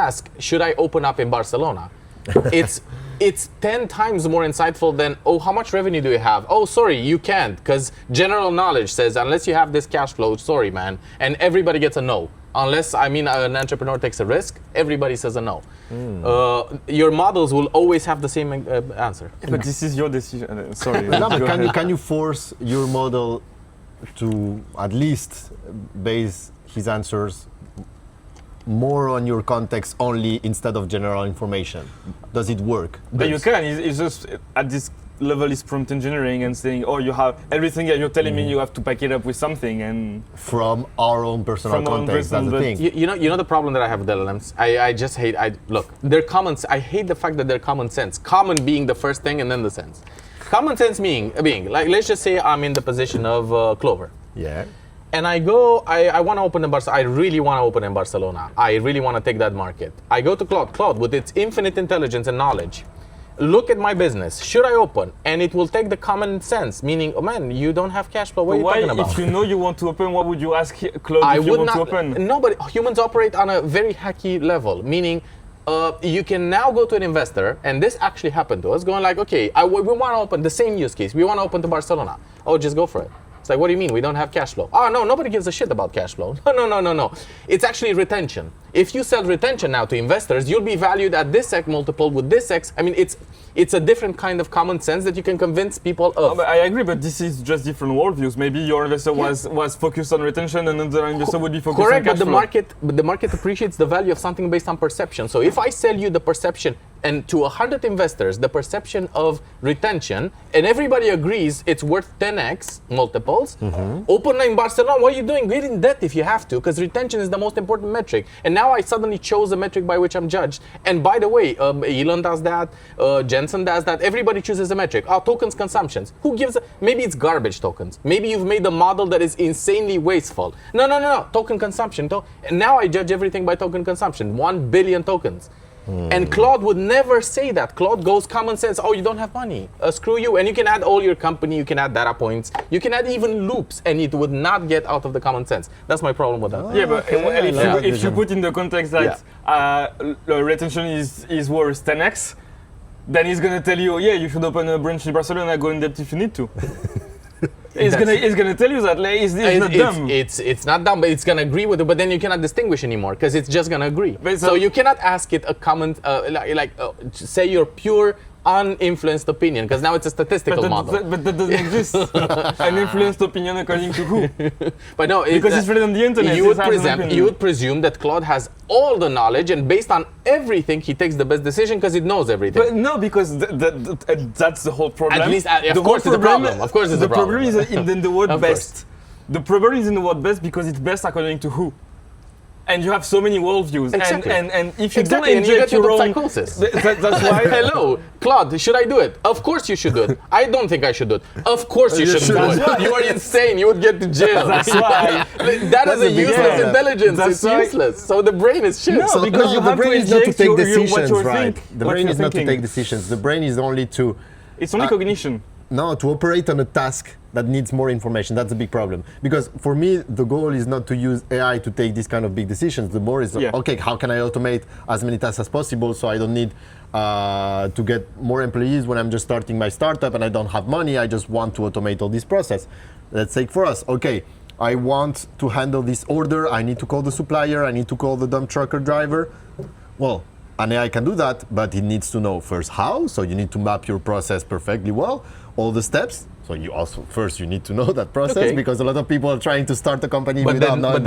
ask, should I open up in Barcelona? It's 10 times more insightful than, oh, how much revenue do you have? Oh, sorry, you can't, because general knowledge says, unless you have this cash flow, sorry, man. And everybody gets a no. Unless, an entrepreneur takes a risk, everybody says a no. Your models will always have the same answer. Yeah, but this is your decision. Sorry. Can you force your model to at least base his answers more on your context only instead of general information? Does it work? But you can. It's just at this level is prompt engineering and saying, oh, you have everything that you're telling me, you have to pack it up with something. And from our own personal context, that's the thing. You know the problem that I have with LLMs? I just hate, look, they're common. I hate the fact that they're common sense. Common being the first thing and then the sense. Common sense being like, let's just say I'm in the position of Clover. Yeah. And I go, I want to open in Barcelona. I really want to open in Barcelona. I really want to take that market. I go to Claude. Claude, with its infinite intelligence and knowledge, look at my business. Should I open? And it will take the common sense, meaning, oh man, you don't have cash flow. What are you talking about? If you know you want to open, what would you ask Claude if you want to open? Nobody. Humans operate on a very hacky level, meaning you can now go to an investor, and this actually happened to us, going like, okay, we want to open the same use case. We want to open to Barcelona. Oh, just go for it. It's like, what do you mean? We don't have cash flow. Oh, no, nobody gives a shit about cash flow. No. It's actually retention. If you sell retention now to investors, you'll be valued at this X multiple with this X. I mean, it's a different kind of common sense that you can convince people of. But I agree, but this is just different worldviews. Maybe your investor was focused on retention, and another investor would be focused on cash flow. But the market appreciates the value of something based on perception. So if I sell you the perception, and to 100 investors, the perception of retention, and everybody agrees it's worth 10x multiples, open in Barcelona, what are you doing? Get in debt if you have to, because retention is the most important metric. And now I suddenly chose a metric by which I'm judged. And by the way, Elon does that, Jensen does that, everybody chooses a metric. Tokens consumptions. Who gives maybe it's garbage tokens. Maybe you've made a model that is insanely wasteful. No. Token consumption. And now I judge everything by token consumption. 1 billion tokens. And Claude would never say that. Claude goes common sense. Oh, you don't have money. Screw you. And you can add all your company. You can add data points. You can add even loops, and it would not get out of the common sense. That's my problem with that. Yeah, but if you put in the context that retention is worth 10x, then he's gonna tell you, yeah, you should open a branch in Barcelona. Go in depth if you need to. It's gonna tell you that. Like, it's not dumb. It's not dumb, but it's gonna agree with it. But then you cannot distinguish anymore because it's just gonna agree. So you cannot ask it a comment say your pure uninfluenced opinion, because now it's a statistical model. But that doesn't exist. An influenced opinion according to who? But no, because it's written on the internet. You would presume that Claude has all the knowledge, and based on everything, he takes the best decision because it knows everything. But no, because that's the whole problem. At least, of course, it's a problem. Of course, it's a problem. The problem is in the word best. The problem is in the word best because it's best according to who. And you have so many worldviews, exactly. and if you don't and you inject get your own psychosis, that's why. Hello, Claude, should I do it? Of course you should do it. I don't think I should do it. Of course you shouldn't do it. You are insane. You would get to jail. That's why. That is a useless intelligence. It's useless. So the brain is shit. No, because the brain is not to take decisions, right? The brain is not to take decisions. The brain is only to It's only cognition. No, to operate on a task that needs more information. That's a big problem. Because for me, the goal is not to use AI to take these kind of big decisions. The more is, okay, how can I automate as many tasks as possible so I don't need to get more employees when I'm just starting my startup and I don't have money. I just want to automate all this process. Let's take for us, okay, I want to handle this order. I need to call the supplier. I need to call the dump trucker driver. Well, an AI can do that, but it needs to know first how. So you need to map your process perfectly well, all the steps. So you also first you need to know that process because a lot of people are trying to start a company without knowing. But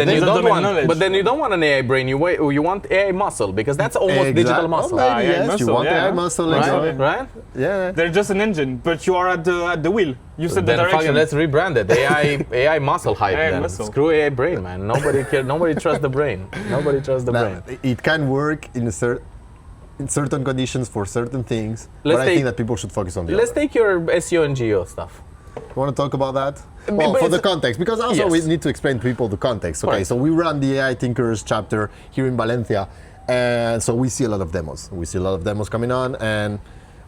then you don't want an AI brain. You want AI muscle because that's almost digital muscle. Oh, maybe, yes, muscle, you want AI muscle, right? Yeah. They're just an engine, but you are at the wheel. You set the direction. Let's rebrand it. AI muscle hype. AI muscle. Screw AI brain, man. Nobody trusts the brain. Nobody trusts the brain. It can work in certain conditions for certain things, but I think that people should focus on the Let's take your SEO and GEO stuff. You want to talk about that? Well, for the context, because also we need to explain to people the context. Okay, so we run the AI Thinkers chapter here in Valencia, and so we see a lot of demos. We see a lot of demos coming on, and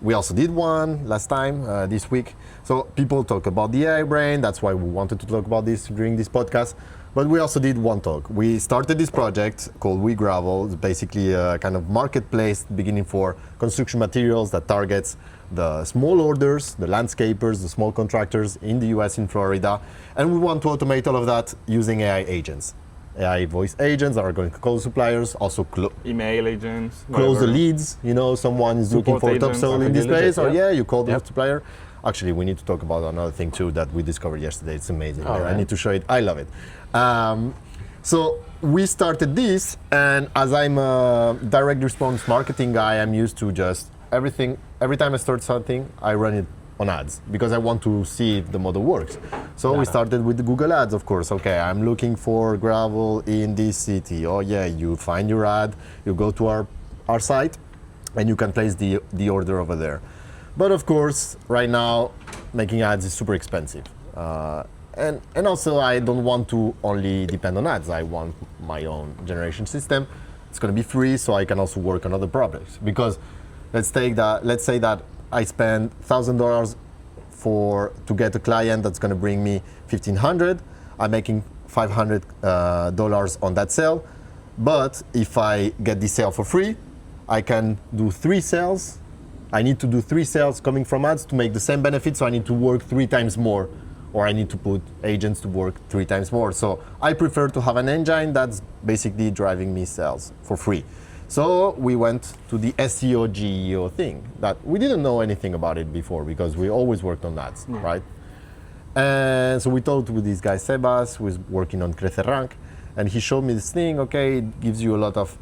we also did one last time, this week. So people talk about the AI brain, that's why we wanted to talk about this during this podcast. But we also did one talk. We started this project called We Gravel. It's basically a kind of marketplace beginning for construction materials that targets the small orders, the landscapers, the small contractors in the US, in Florida. And we want to automate all of that using AI agents. AI voice agents that are going to call suppliers, also email agents, close the leads. You know, someone is looking for topsoil in this place, or you call the supplier. Actually, we need to talk about another thing too that we discovered yesterday. It's amazing. I need to show it. I love it. So we started this, and as I'm a direct response marketing guy, I'm used to just everything. Every time I start something, I run it on ads because I want to see if the model works. So we started with the Google Ads, of course. Okay, I'm looking for gravel in this city. Oh yeah, you find your ad, you go to our site, and you can place the order over there. But of course, right now, making ads is super expensive. And also, I don't want to only depend on ads. I want my own generation system. It's going to be free, so I can also work on other projects. Because let's say that I spend $1,000 to get a client that's going to bring me $1,500. I'm making $500 on that sale. But if I get this sale for free, I can do 3 sales. I need to do 3 sales coming from ads to make the same benefit, so I need to work 3 times more, or I need to put agents to work 3 times more. So I prefer to have an engine that's basically driving me sales for free. So we went to the SEO GEO thing that we didn't know anything about it before because we always worked on ads, right? And so we talked with this guy Sebas, who is working on CreceRank, and he showed me this thing. Okay, it gives you a lot of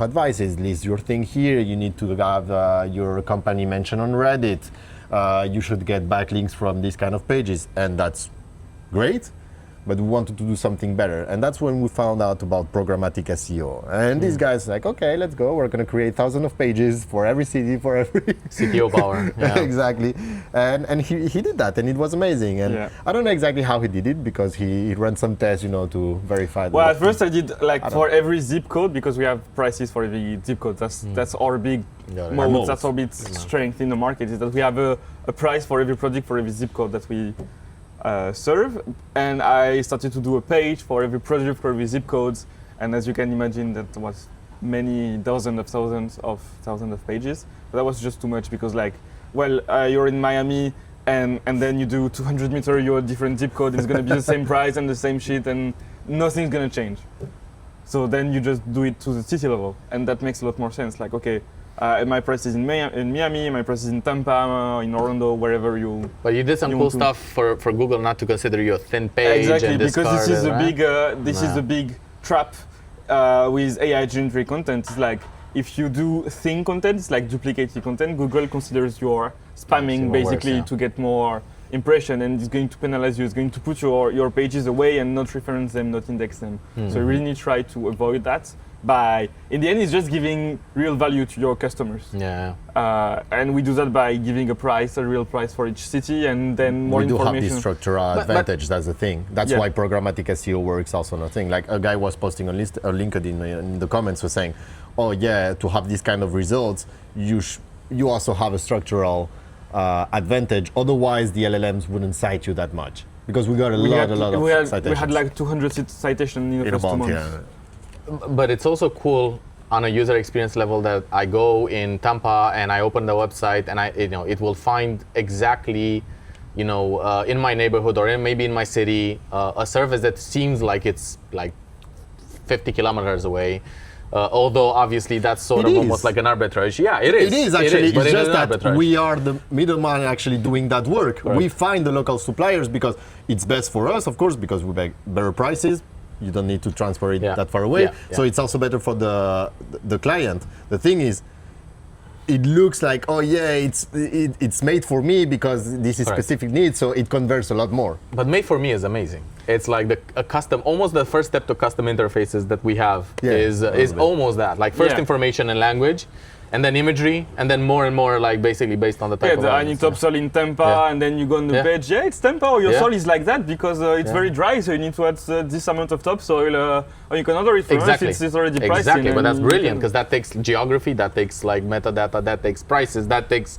advices. List your thing here. You need to have your company mentioned on Reddit. You should get backlinks from these kind of pages, and that's great. But we wanted to do something better, and that's when we found out about programmatic SEO. And these guys like, okay, let's go. We're going to create thousands of pages for every city, for every CTO power. Yeah. Exactly. And he did that, and it was amazing. And I don't know exactly how he did it because he ran some tests, to verify. Well, at first I did for every zip code because we have prices for every zip code. That's our big moat. That's our big strength in the market is that we have a price for every project for every zip code that we serve, and I started to do a page for every project for every zip codes, and as you can imagine, that was many dozens of thousands of pages. But that was just too much because you're in Miami and then you do 200 meters, you're a different zip code, it's going to be the same price and the same shit, and nothing's going to change. So then you just do it to the city level, and that makes a lot more sense. My price is in Miami, my price is in Tampa, in Orlando, wherever you. But you did some cool stuff for Google not to consider you a thin page. Exactly, because this is a big trap with AI generated content. It's like if you do thin content, it's like duplicated content. Google considers you're spamming basically to get more impression, and it's going to penalize you. It's going to put your pages away and not reference them, not index them. Mm-hmm. So you really try to avoid that. In the end, it's just giving real value to your customers. Yeah. And we do that by giving a real price for each city, and then more information. We do have this structural advantage, that's the thing. That's why programmatic SEO works also on a thing. Like a guy was posting on LinkedIn in the comments was saying, oh yeah, to have this kind of results, you also have a structural advantage. Otherwise, the LLMs wouldn't cite you that much because we got a lot of citations. We had like 200 citations in the first 2 months. Yeah. But it's also cool on a user experience level that I go in Tampa and I open the website and it will find exactly, in my neighborhood or maybe in my city, a service that seems like it's like 50 kilometers away. Although obviously that's sort of almost like an arbitrage. Yeah, it is. It is actually. It's just that arbitrage. we are the middleman actually doing that work. Correct. We find the local suppliers because it's best for us, of course, because we make better prices. You don't need to transfer it that far away. So it's also better for the client. The thing is, it looks like, oh yeah, it's made for me because this is specific needs, so it converts a lot more. But made for me is amazing. It's like a custom, almost the first step to custom interfaces that we have is almost that. Like first information and language, and then imagery, and then more and more like basically based on the type of I need top soil in Tampa, and then you go on the page, it's Tampa, or your soil is like that because it's very dry, so you need to add this amount of topsoil, or you can order it from us, it's already priced. Exactly, but that's brilliant because that takes geography, that takes like metadata, that takes prices, that takes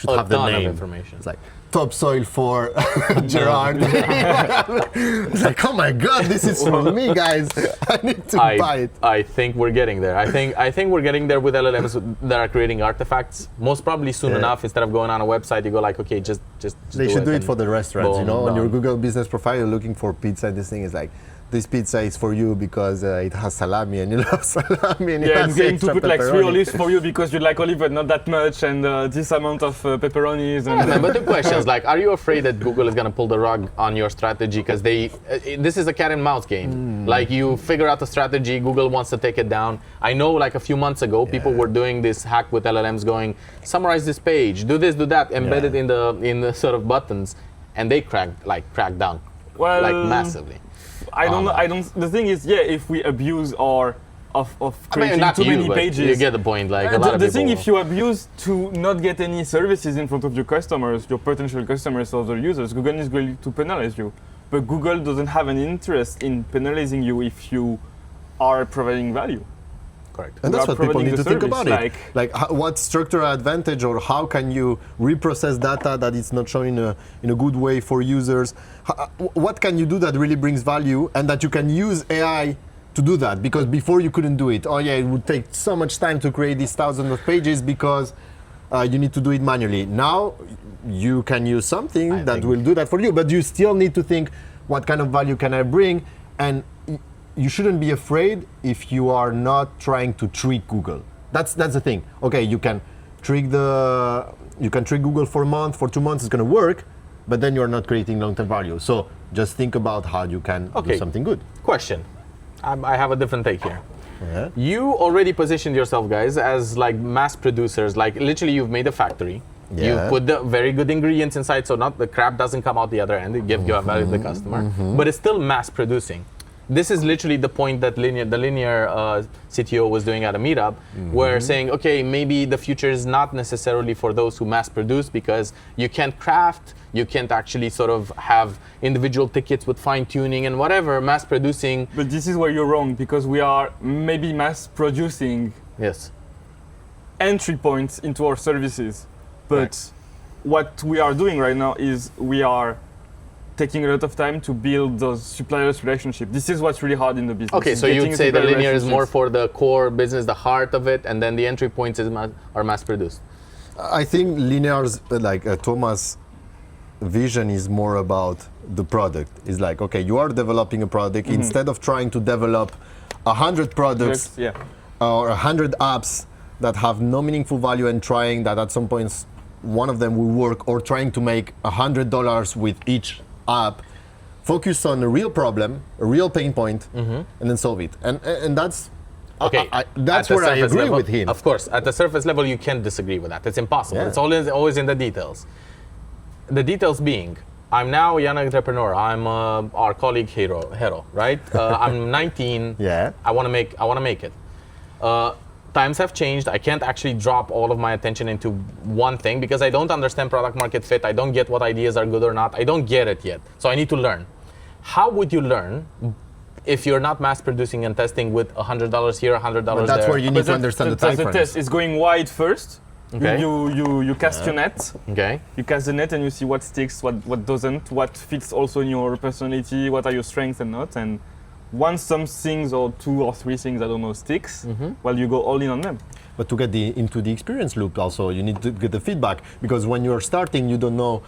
a ton of information. It's like topsoil for Gerard. It's like, oh my God, this is for me, guys. I need to buy it. I think we're getting there. I think we're getting there with LLMs that are creating artifacts. Most probably soon enough. Instead of going on a website, you go like, okay, just they should do it for the restaurants. Boom, on your Google business profile, you're looking for pizza. This thing is like, this pizza is for you because it has salami and you love salami. And I'm going to put like 3 olives for you because you like olive but not that much, and this amount of pepperonis. And but the questions like, are you afraid that Google is going to pull the rug on your strategy because this is a cat and mouse game. Like you figure out a strategy, Google wants to take it down. I know like a few months ago, people were doing this hack with LLMs going, summarize this page, do this, do that, embedded in the sort of buttons, and they cracked down like massively. I don't. The thing is, if we abuse of creating too many pages, you get the point. Like a lot of the people. thing, if you abuse to not get any services in front of your customers, your potential customers or the users, Google is going to penalize you. But Google doesn't have an interest in penalizing you if you are providing value. Correct. And that's what people need to think about it. Like what structural advantage or how can you reprocess data that it's not shown in a good way for users? What can you do that really brings value and that you can use AI to do that? Because before you couldn't do it. Oh yeah, it would take so much time to create these thousands of pages because you need to do it manually. Now you can use something that will do that for you, but you still need to think what kind of value can I bring, and you shouldn't be afraid if you are not trying to trick Google. That's the thing. Okay, you can trick Google for a month, for 2 months, it's going to work, but then you're not creating long-term value. So just think about how you can do something good. Question. I have a different take here. Yeah. You already positioned yourself, guys, as like mass producers. Like literally, you've made a factory. Yeah. You put the very good ingredients inside, so not the crap doesn't come out the other end. It gives you a value to the customer, but it's still mass producing. This is literally the point that the linear CTO was doing at a meetup, where saying, okay, maybe the future is not necessarily for those who mass produce because you can't craft, you can't actually sort of have individual tickets with fine tuning and whatever, mass producing. But this is where you're wrong, because we are maybe mass producing entry points into our services. But what we are doing right now is we are taking a lot of time to build those suppliers relationship. This is what's really hard in the business. Okay, so you'd say the linear is more for the core business, the heart of it, and then the entry points are mass produced. I think linear's like Thomas' vision is more about the product. It's like, okay, you are developing a product instead of trying to develop 100 products or 100 apps that have no meaningful value and trying that at some points one of them will work, or trying to make $100 with each app. Focus on a real problem, a real pain point, and then solve it. And that's okay. That's where I agree level, with him. Of course, at the surface level, you can't disagree with that. It's impossible. It's always in the details. The details being, I'm now a young entrepreneur. I'm our colleague Hero, right? I'm 19. I want to make it. Times have changed. I can't actually drop all of my attention into one thing because I don't understand product market fit. I don't get what ideas are good or not. I don't get it yet. So I need to learn. How would you learn if you're not mass producing and testing with $100 here, $100 there? But that's where you need to understand the time frames. That's the test. It's going wide first, Okay. You cast your net. Okay. You cast the net and you see what sticks, what doesn't, what fits also in your personality, what are your strengths and not. And once some things or 2 or 3 things, I don't know, sticks, well, you go all in on them. But to get into the experience loop also, you need to get the feedback, because when you're starting, you don't know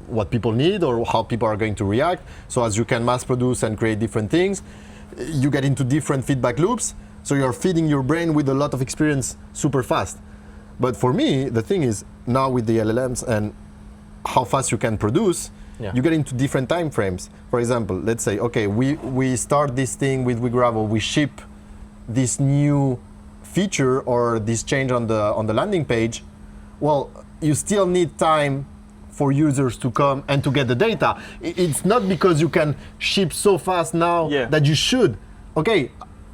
what people need or how people are going to react. So as you can mass produce and create different things, you get into different feedback loops. So you're feeding your brain with a lot of experience super fast. But for me, the thing is, now with the LLMs and how fast you can produce, you get into different time frames. For example, let's say, okay, we start this thing with WeGravel, we ship this new feature or this change on the landing page. Well, you still need time for users to come and to get the data. It's not because you can ship so fast now that you should. Okay,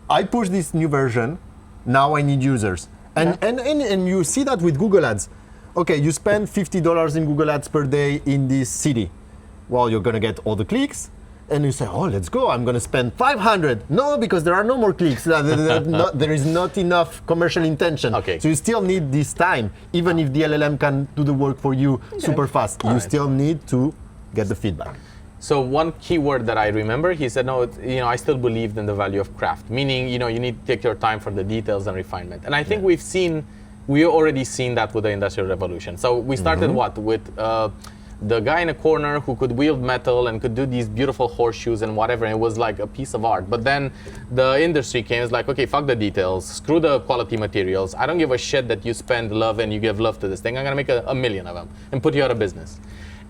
I push this new version, now I need users. And you see that with Google Ads. Okay, you spend $50 in Google Ads per day in this city. Well, you're gonna get all the clicks, and you say, oh, let's go, I'm gonna spend 500. No, because there are no more clicks. There is not enough commercial intention. Okay. So you still need this time, even if the LLM can do the work for you super fast. You still need to get the feedback. So one keyword that I remember, he said, no, I still believed in the value of craft, meaning, you need to take your time for the details and refinement. And I think we already seen that with the Industrial Revolution. So we started with the guy in a corner who could wield metal and could do these beautiful horseshoes and whatever, and it was like a piece of art. But then the industry came, it's like, okay, fuck the details, screw the quality materials. I don't give a shit that you spend love and you give love to this thing. I'm gonna make a million of them and put you out of business.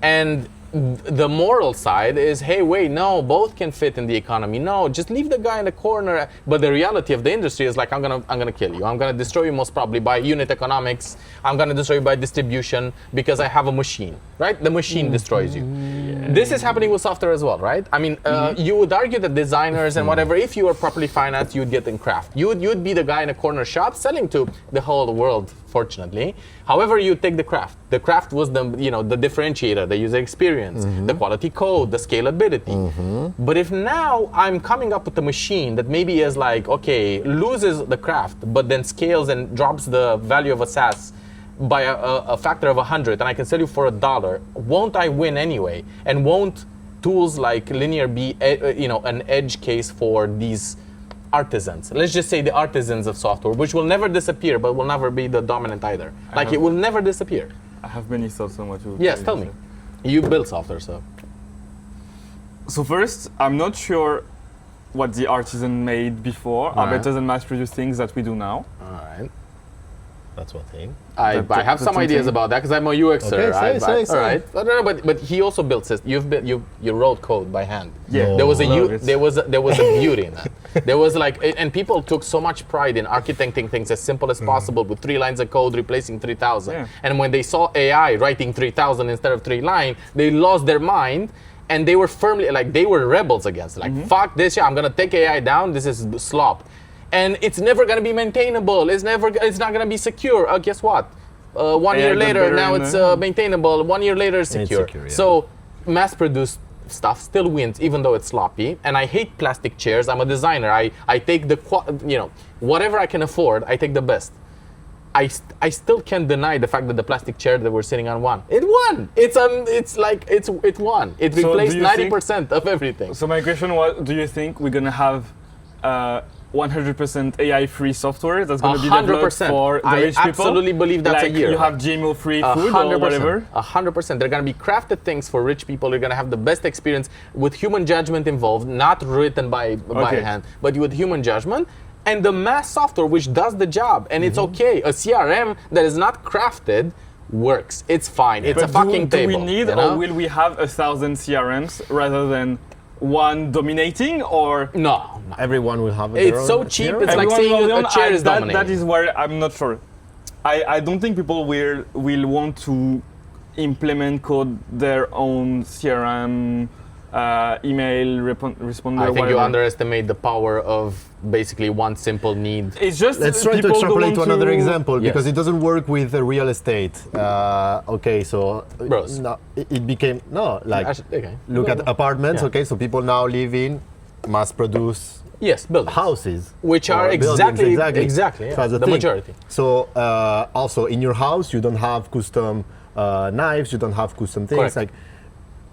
And the moral side is, hey, wait, no, both can fit in the economy. No, just leave the guy in the corner. But the reality of the industry is like, I'm gonna kill you. I'm gonna destroy you most probably by unit economics. I'm gonna destroy you by distribution because I have a machine, right? The machine destroys you. This is happening with software as well, right? I mean, you would argue that designers and whatever, if you were properly financed, you would get in craft. You'd be the guy in a corner shop selling to the whole world, fortunately. However, you take the craft. The craft was the differentiator, the user experience, the quality code, the scalability. But if now I'm coming up with a machine that maybe is like, okay, loses the craft, but then scales and drops the value of a SaaS by a factor of 100, and I can sell you for $1, won't I win anyway? And won't tools like Linear be an edge case for these artisans? Let's just say the artisans of software, which will never disappear, but will never be the dominant either. It will never disappear. I have many thoughts on what you. Yes, tell me. You build software, so. So first, I'm not sure what the artisan made before are better than mass-produced things that we do now. All right. That's one thing. I have some ideas about that because I'm a UXer. Okay, all right. But he also built systems. You wrote code by hand. Yeah. There was a beauty in that. There was and people took so much pride in architecting things as simple as possible with 3 lines of code replacing 3,000. Yeah. And when they saw AI writing 3,000 instead of 3 lines, they lost their mind. And they were firmly they were rebels against it. Fuck this shit. I'm gonna take AI down. This is slop. And it's never going to be maintainable. It's not going to be secure. Guess what? 1 year later, now it's maintainable. 1 year later, it's secure. So mass-produced stuff still wins, even though it's sloppy. And I hate plastic chairs. I'm a designer. I take whatever I can afford. I take the best. I still can't deny the fact that the plastic chair that we're sitting on won. It won. It won. It replaced 90% of everything. So my question was: do you think we're going to have 100% AI-free software that's going to be developed for the rich people? I absolutely believe that's a year. You have GMO-free food or whatever? 100%. They're going to be crafted things for rich people. They're going to have the best experience with human judgment involved, not written by hand, but with human judgment. And the mass software, which does the job. And it's okay. A CRM that is not crafted works. It's fine. It's a fucking table. Do we need or will we have 1,000 CRMs rather than one dominating, or no? Everyone will have it. It's so cheap. It's like saying a chair is dominating. That is where I'm not sure. I don't think people will want to implement code their own CRM, email responder. I think you underestimate the power of basically one simple need. It's just let's try to extrapolate to another example because it doesn't work with real estate. Okay, so it became look at apartments. Yeah. Okay, so people now live in mass produce Yes, buildings. houses. Which or are buildings, exactly yeah, So that's the thing. majority. So also in your house, you don't have custom knives, you don't have custom things. Correct. Like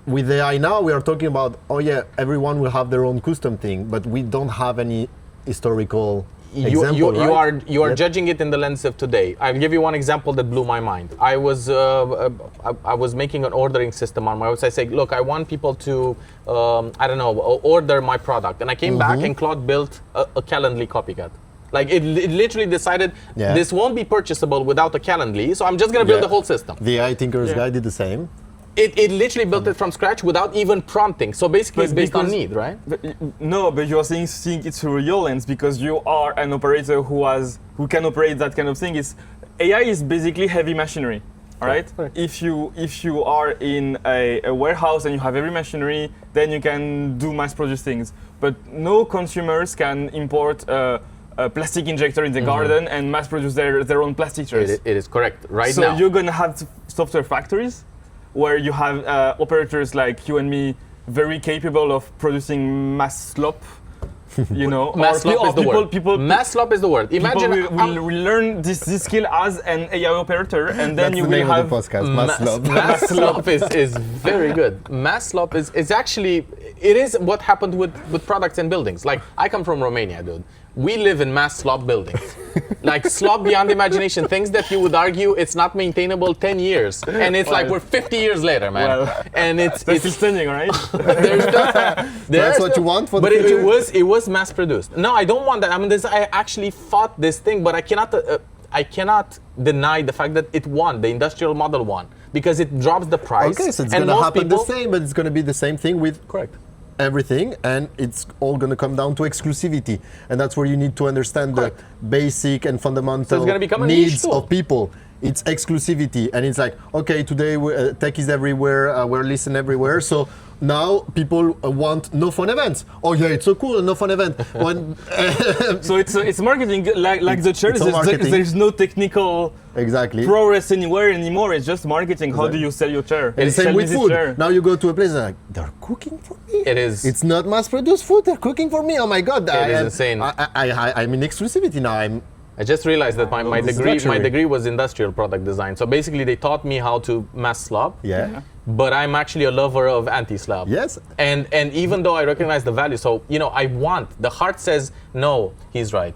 with AI now, we are talking about, oh yeah, everyone will have their own custom thing, but we don't have any historical example, you are Yet. judging it in the lens of today. I'll give you one example that blew my mind. I was making an ordering system on my website, saying, look, I want people to I don't know, order my product, and I came back and Claude built a Calendly copycat. Like it literally decided this won't be purchasable without a Calendly, so I'm just gonna build the whole system. The AI Tinker's Guide did the same. It literally built it from scratch without even prompting. So basically, it's based on need, right? But you are seeing it through your lens because you are an operator who can operate that kind of thing. AI is basically heavy machinery, all right? Correct. If you are in a warehouse and you have heavy machinery, then you can do mass-produced things. But no consumers can import a plastic injector in the garden and mass-produce their own plastic trays. It is correct right so now. So you're gonna have software factories where you have operators like you and me very capable of producing mass slop, you know. Mass slop is the word. Mass slop is the word. Imagine people will learn this skill as an AI operator, and then you will have the podcast, Mass Slop. Mass slop is very good. Mass slop is actually, it is what happened with products and buildings. Like, I come from Romania, dude. We live in mass slop buildings. Like slop beyond imagination, things that you would argue it's not maintainable 10 years. And it's like we're 50 years later, man. Well, and it's still standing, right? That's what you want for the future? But it was mass produced. No, I don't want that. I mean, I actually fought this thing, but I cannot deny the fact that it won. The industrial model won because it drops the price. Okay, so it's going to happen the same, but it's going to be the same thing with everything, and it's all going to come down to exclusivity, and that's where you need to understand the basic and fundamental needs of people. It's exclusivity, and it's like, okay, today tech is everywhere, we're listening everywhere, so now people want no fun events. Oh yeah, it's so cool, no fun event. So it's marketing like the church. There's no technical progress anywhere anymore. It's just marketing. How do you sell your chair? And same with food. Now you go to a place and like, they're cooking for me. It is. It's not mass-produced food. They're cooking for me. Oh my god! It is insane. I'm in exclusivity now. I just realized that my degree was industrial product design. So basically, they taught me how to mass slop. Yeah. But I'm actually a lover of anti-slop. Yes. And even though I recognize the value, so the heart says no, he's right.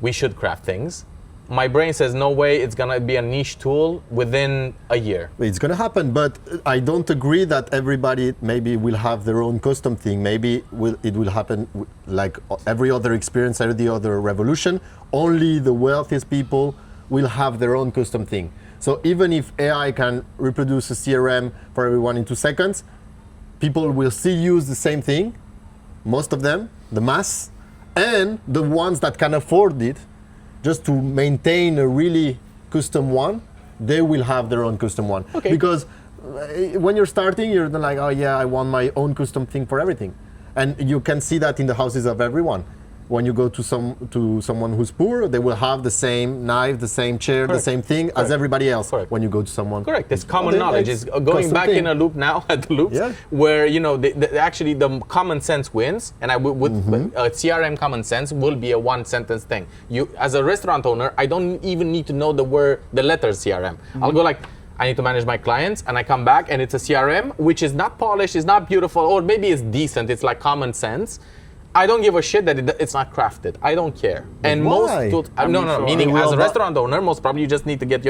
We should craft things. My brain says no way, it's gonna be a niche tool within a year. It's gonna happen, but I don't agree that everybody maybe will have their own custom thing. Maybe it will happen like every other experience, every other revolution. Only the wealthiest people will have their own custom thing. So even if AI can reproduce a CRM for everyone in 2 seconds, people will still use the same thing, most of them, the mass, and the ones that can afford it, just to maintain a really custom one, they will have their own custom one. Okay. Because when you're starting, you're like, oh yeah, I want my own custom thing for everything. And you can see that in the houses of everyone. When you go to someone who's poor, they will have the same knife, the same chair, the same thing as everybody else. When you go to someone, it's common knowledge. It's going back in a loop now at the loops, where actually the common sense wins, and CRM common sense will be a one-sentence thing. You, as a restaurant owner, I don't even need to know the letters CRM. I'll go like, I need to manage my clients, and I come back and it's a CRM which is not polished, is not beautiful, or maybe it's decent. It's like common sense. I don't give a shit that it's not crafted. I don't care. And why? Meaning as a restaurant owner, most probably you just need to get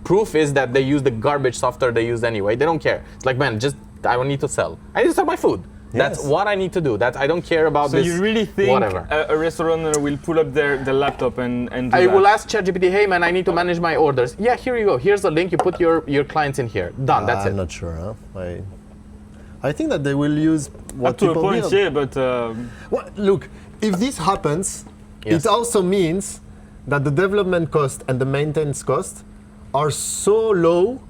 proof is that they use the garbage software they used anyway. They don't care. It's like, man, I don't need to sell. I need to sell my food. Yes. That's what I need to do. I don't care about this. So you really think whatever. A restaurant owner will pull up their laptop and do I that? will ask ChatGPT, hey man, I need to manage my orders. Yeah, here you go. Here's the link. You put your clients in here. Done. That's it. I'm not sure. I think that they will use what up to people a point, build. yeah, but Well, look, if this happens, it also means that the development cost and the maintenance cost are so low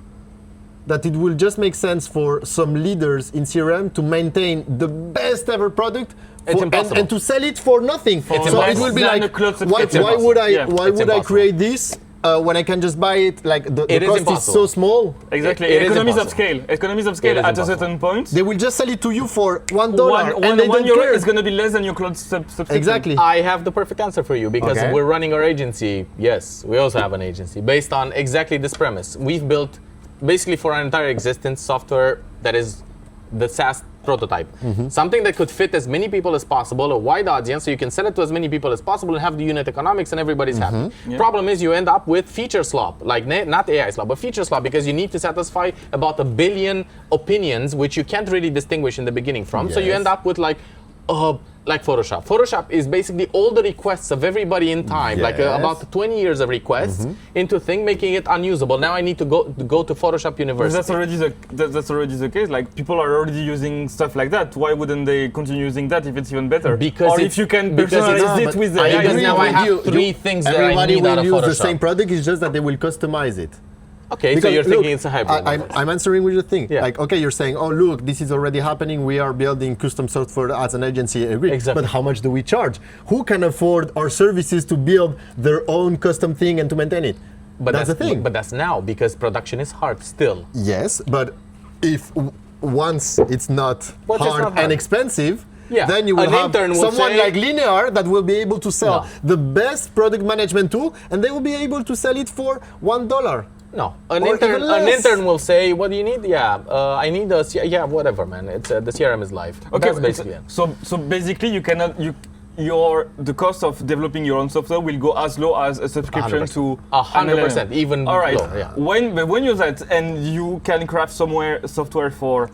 that it will just make sense for some leaders in CRM to maintain the best ever product and to sell it for nothing. It's so it will be like, why would I create this when I can just buy it, like the It is cost is impossible. so small. Exactly. It is Economies of impossible. scale. Economies of scale It is at a impossible. certain point. They will just sell it to you for $1, One and they don't euro care. is going to be less than your cloud subscription. Exactly. I have the perfect answer for you because Okay. we're running our agency. Yes, we also have an agency based on exactly this premise. We've built, basically for our entire existence, software that is the SaaS prototype. Something that could fit as many people as possible, a wide audience, so you can sell it to as many people as possible and have the unit economics and everybody's happy. Yeah. Problem is you end up with feature slop, like not AI slop, but feature slop, because you need to satisfy about 1 billion opinions, which you can't really distinguish in the beginning from. So you Yes. end up with like Photoshop. Photoshop is basically all the requests of everybody in time, like Yes. about 20 years of requests into a thing, making it unusable. Now I need to go to Photoshop But University. that's already the case. Like people are already using stuff like that. Why wouldn't they continue using that if it's even better? Because or it's- if you can because it's- personalize No, it but with the I AI. Because agree now I with have you. three things that I Everybody need out will of use the Photoshop. same product. It's just that they will customize it. Okay, so Because, you're thinking look, it's a hybrid. I'm answering with your thing. Yeah. Like, okay, you're saying, oh, look, this is already happening. We are building custom software as an agency. I agree. Exactly. But how much do we charge? Who can afford our services to build their own custom thing and to maintain it? But that's the thing. But that's now because production is hard still. Yes, but if once it's not Once it's hard not hard. and expensive, Yeah, then you will an have intern will someone say- like Linear that will be able to sell No. the best product management tool, and they will be able to sell it for $1. No, an Or intern. even An less. intern will say, "What do you need? Yeah, I need a whatever, man. It's the CRM is live. Okay, That's basically it. so basically you cannot the cost of developing your own software will go as low as a subscription 100%. to 100%, LLM. even all right. lower, yeah. When you that and you can craft software for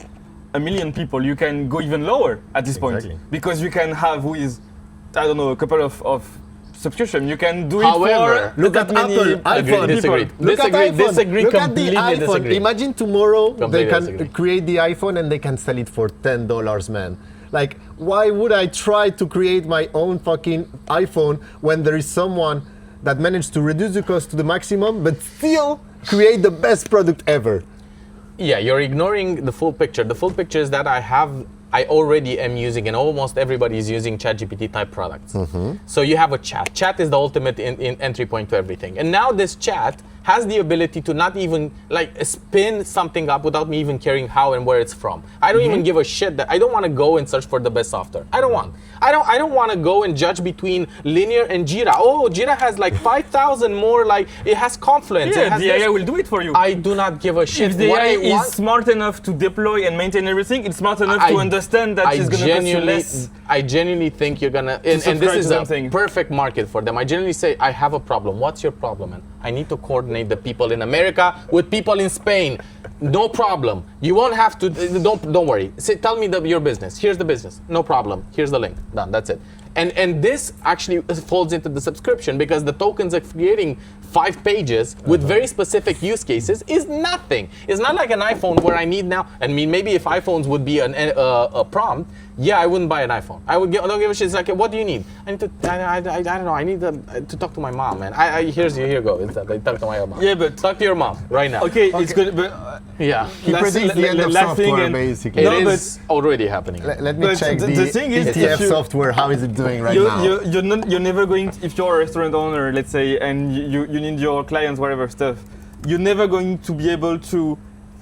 1 million people, you can go even lower at this point Exactly. because you can have with I don't know a couple of subscription. You can do However, it for look that at many Apple, iPhone. Disagree. Look at Disagree, iPhone. disagree, Look at the completely iPhone. disagree. Imagine tomorrow they Completely can disagree. create the iPhone and they can sell it for $10, man. Like, why would I try to create my own fucking iPhone when there is someone that managed to reduce the cost to the maximum but still create the best product ever? Yeah, you're ignoring the full picture. The full picture is that I already am using, and almost everybody is using ChatGPT type products. So you have a chat. Chat is the ultimate in entry point to everything. And now this chat has the ability to not even like spin something up without me even caring how and where it's from. I don't even give a shit that I don't want to go and search for the best software. I don't want to go and judge between Linear and Jira. Oh, Jira has like 5,000 more, like it has Confluence. it Yeah, has the this. AI will do it for you. I do not give a shit. If the What AI I is want- smart enough to deploy and maintain everything, it's smart enough to understand that it's going to cost you less. I genuinely think you're gonna, and this subscribe is to a something. perfect market for them. I genuinely say, I have a problem. What's your problem, man? I need to coordinate the people in America with people in Spain. No problem. You won't have to. Don't worry. Tell me your business. Here's the business. No problem. Here's the link. Done. That's it. And this actually falls into the subscription because the tokens of creating 5 pages with very specific use cases is nothing. It's not like an iPhone where I need now. I mean, maybe if iPhones would be a prompt, yeah, I wouldn't buy an iPhone. I don't give a shit. It's like, what do you need? I need to. I don't know. I need to talk to my mom, man. Here you go. It's that. I talk to my mom. Yeah, but talk to your mom right now. okay, it's good. But Yeah. He predicts the end of software, basically. It No, is already happening. Let me But check the thing is, ETF if you- software. How is it doing right now? you're never going. If you're a restaurant owner, let's say, and you need your clients, whatever stuff, you're never going to be able to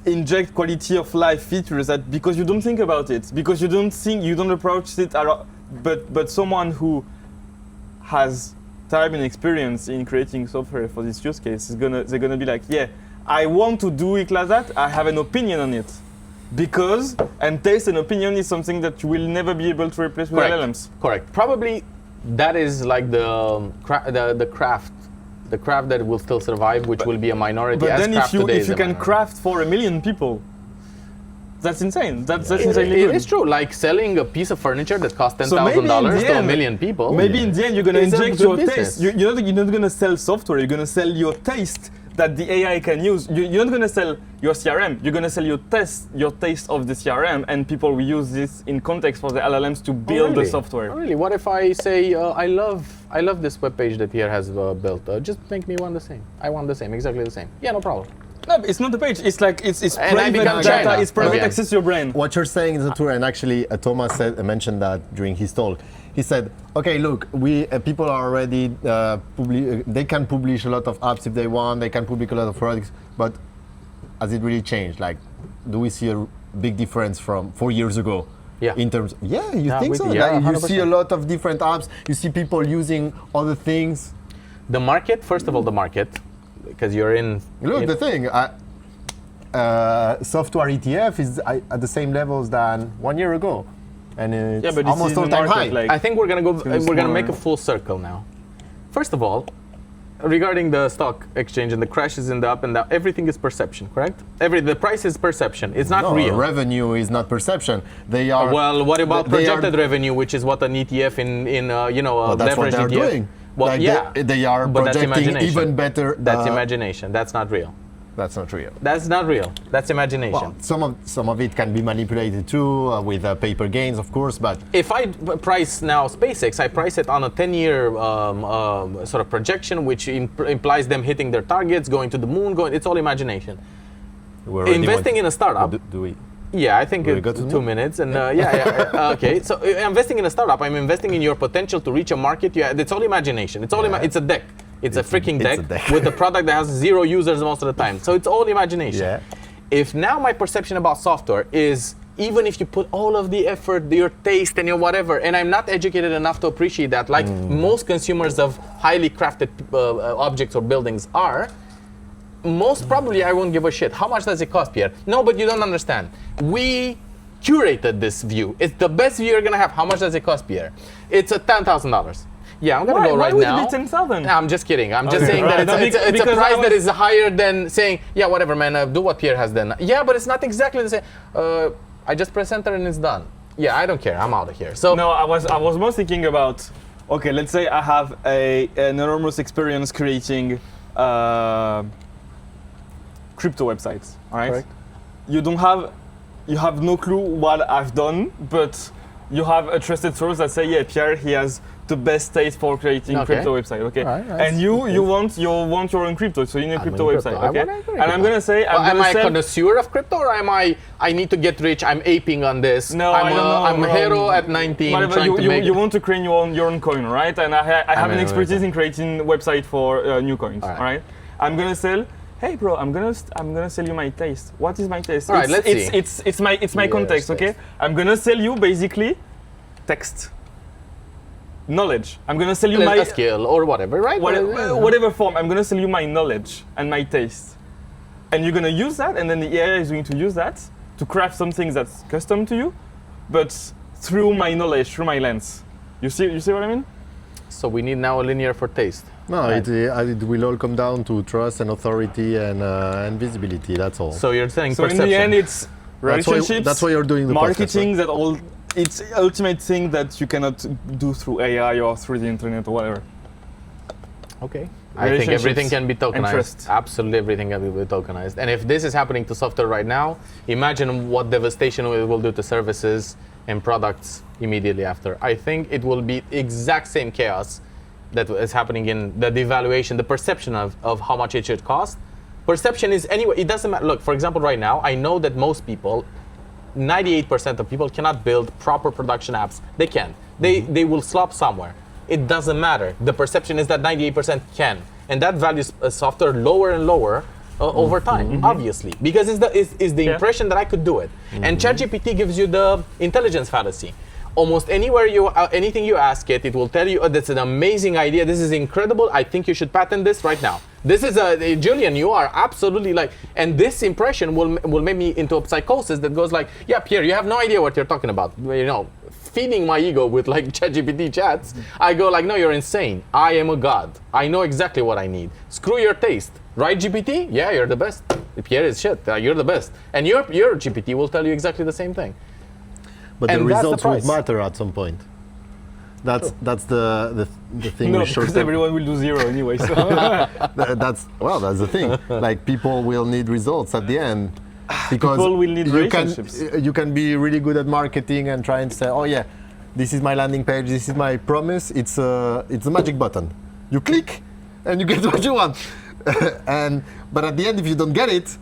inject quality of life features that because you don't think about it, because you don't approach it at all. But someone who has time and experience in creating software for this use case they're gonna be like, yeah, I want to do it like that. I have an opinion on it. Because taste and opinion is something that you will never be able to replace with LLMs. Correct. Probably that is like the craft that will still survive, which will be a minority. But as then craft if today is you a can minority. craft for 1 million people, that's insane. That's insanely It good. is true. Like selling a piece of furniture that costs So maybe in $10,000 the to a end- million people. Maybe in the end you're gonna It's a inject good your business. taste. You're not gonna sell software. You're gonna sell your taste that the AI can use. You're not gonna sell your CRM. You're gonna sell your taste of the CRM, and people will use this in context for the LLMs to build the software. Oh, really? What if I say I love this web page that Pierre has built? Just make me one the same. I want the same, exactly the same. Yeah, no problem. No, it's not the page. It's like it's And I private become data. China. It's private Okay. access to your brain. What you're saying is true, and actually Thomas mentioned that during his talk. He said, okay, look, we people are already they can publish a lot of apps if they want, they can publish a lot of products, but has it really changed? Like, do we see a big difference from 4 years ago? Yeah. In terms, you think so? Yeah, Like, you 100%. see a lot of different apps. You see people using other things. The market, first of all, the market, because you're in. Look, the thing, software ETF is at the same levels than 1 year ago, and it's but almost all-time high. Like, I think we're gonna go. gonna be We're gonna make smaller. a full circle now. First of all, regarding the stock exchange and the crashes and the up and down, everything is perception, correct? The price is perception. It's not No, real. revenue is not perception. They are. Well, what about they are- projected revenue, which is what an ETF in Well, that's what leverage they're ETF? doing. Well, Like, yeah, they are but that's projecting imagination. even better. That's imagination. That's not real. That's not real. That's not real. That's imagination. Well, some of it can be manipulated too with paper gains, of course. But If I price now SpaceX, I price it on a 10-year sort of projection, which implies them hitting their targets, going to the moon. It's all imagination. Investing in a startup. Do we? Yeah, I think Will we it's go to the 2 moon? minutes, and okay. So investing in a startup, I'm investing in your potential to reach a market. Yeah, it's all imagination. It's all it's a deck. It's a freaking it's deck, a deck. with a product that has 0 users most of the time. So it's all imagination. Yeah. If now my perception about software is, even if you put all of the effort, your taste and your whatever, and I'm not educated enough to appreciate that, like most consumers of highly crafted objects or buildings are, most probably I won't give a shit. How much does it cost, Pierre? No, but you don't understand. We curated this view. It's the best view you're gonna have. How much does it cost, Pierre? It's $10,000. Yeah, I'm gonna go right why would now. it be 10,000? I'm just kidding. I'm just Okay. saying Right. that it's a Because price I that was- is higher than saying, yeah, whatever, man, do what Pierre has done. Yeah, but it's not exactly the same. I just press enter and it's done. Yeah, I don't care. I'm out of here. So No, I was more thinking about, okay, let's say I have an enormous experience creating crypto websites, all right? Correct. You have no clue what I've done, but you have a trusted source that say, yeah, Pierre, he has the best taste for creating Okay. crypto website, okay? Right, and you want your own crypto, so you need a crypto in website, crypto. okay? I want And I'm gonna say, Well, am I a sell. connoisseur of crypto, or am I need to get rich, I'm aping on this? No, I'm I don't know. I'm a hero at 19 Whatever, trying to make you want to create your own coin, right? And I have an an expertise website. in creating website for new coins, All right. all right? I'm gonna sell. Hey, bro, I'm gonna sell you my taste. What is my taste? All right, let's see. It's my Yes, context, okay? taste. I'm gonna sell you basically text, knowledge. I'm gonna sell you my a skill or whatever, right? whatever form. I'm gonna sell you my knowledge and my taste, and you're gonna use that, and then the AI is going to use that to craft something that's custom to you, but through my knowledge, through my lens. You see what I mean? So we need now a linear for taste. No, Right. it will all come down to trust and authority and visibility. That's all. So you're saying So perception. in the end, it's That's why- relationships. that's why you're doing the marketing. That all. It's the ultimate thing that you cannot do through AI or through the internet or whatever. Okay. I think Relationships everything can be and tokenized. trust. Absolutely everything can be tokenized. And if this is happening to software right now, imagine what devastation it will do to services and products immediately after. I think it will be exact same chaos that is happening in the devaluation, the perception of how much it should cost. Perception is anyway, it doesn't matter. Look, for example, right now, I know that most people, 98% of people cannot build proper production apps. They can. They will slop somewhere. It doesn't matter. The perception is that 98% can. And that values software lower and lower over time, obviously. Because it's the impression that I could do it. And ChatGPT gives you the intelligence fallacy. Almost anywhere anything you ask it, it will tell you, oh, that's an amazing idea. This is incredible. I think you should patent this right now. This is Julian, you are absolutely like, and this impression will make me into a psychosis that goes like, yeah, Pierre, you have no idea what you're talking about. You know, feeding my ego with like ChatGPT chats, I go like, no, you're insane. I am a god. I know exactly what I need. Screw your taste. Right, GPT? Yeah, you're the best. Pierre is shit. You're the best. And your GPT will tell you exactly the same thing. But and the that's the results won't price. matter at some point. That's the thing No, with short because term. everyone will do zero anyway. So. That's the thing. Like people will need results at the end because People will need you relationships. you can be really good at marketing and try and say, oh yeah, this is my landing page, this is my promise. It's a magic button. You click and you get what you want. But at the end, if you don't get it,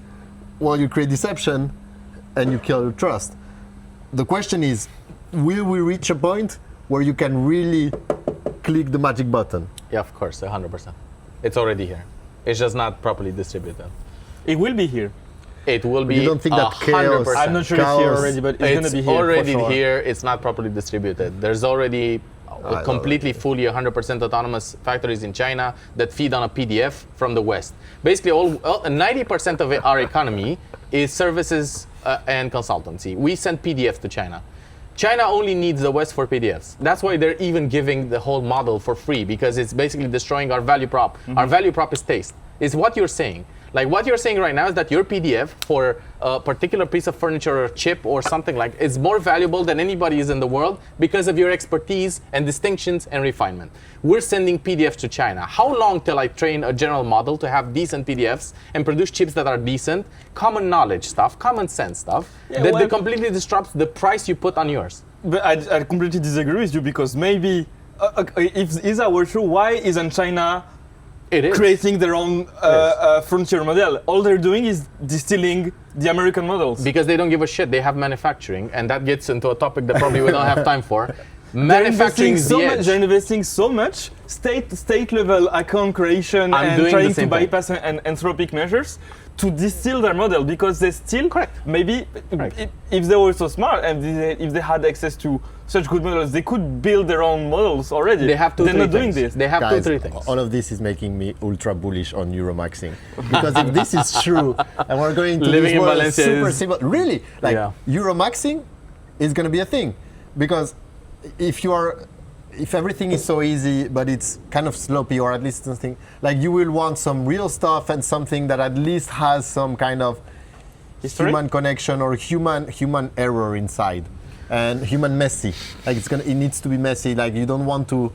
well, you create deception and you kill your trust. The question is, will we reach a point where you can really click the magic button? Yeah, of course, 100%. It's already here. It's just not properly distributed. It will be here. It will be. You don't think that chaos? I'm not sure it's here already, but it's going to be here. It's already for sure. here. It's not properly distributed. There's already completely, fully 100% autonomous factories in China that feed on a PDF from the West. Basically, 90% of our economy is services and consultancy. We send PDFs to China. China only needs the West for PDFs. That's why they're even giving the whole model for free, because it's basically destroying our value prop. Our value prop is taste. It's what you're saying. Like what you're saying right now is that your PDF for a particular piece of furniture or chip or something like is more valuable than anybody's in the world because of your expertise and distinctions and refinement. We're sending PDFs to China. How long till I train a general model to have decent PDFs and produce chips that are decent, common knowledge stuff, common sense stuff, that completely disrupts the price you put on yours? But I completely disagree with you, because maybe if these are true, why isn't China creating their own frontier model? All they're doing is distilling the American models. Because they don't give a shit. They have manufacturing, and that gets into a topic that probably we don't have time for. Manufacturing is the edge. They're investing so much state level account creation and trying to bypass anthropic measures to distill their model, because they still maybe if they were so smart and if they had access to such good models, they could build their own models already. They have They're not doing this. They have Guys, 2-3 things. All of this is making me ultra bullish on Euromaxing, because if this is true and we're going to living in this Valencia super simple, really, like Euromaxing is going to be a thing, because if everything is so easy, but it's kind of sloppy, or at least something, like you will want some real stuff and something that at least has some kind of human connection or human error inside, and human messy. Like it needs to be messy. Like you don't want to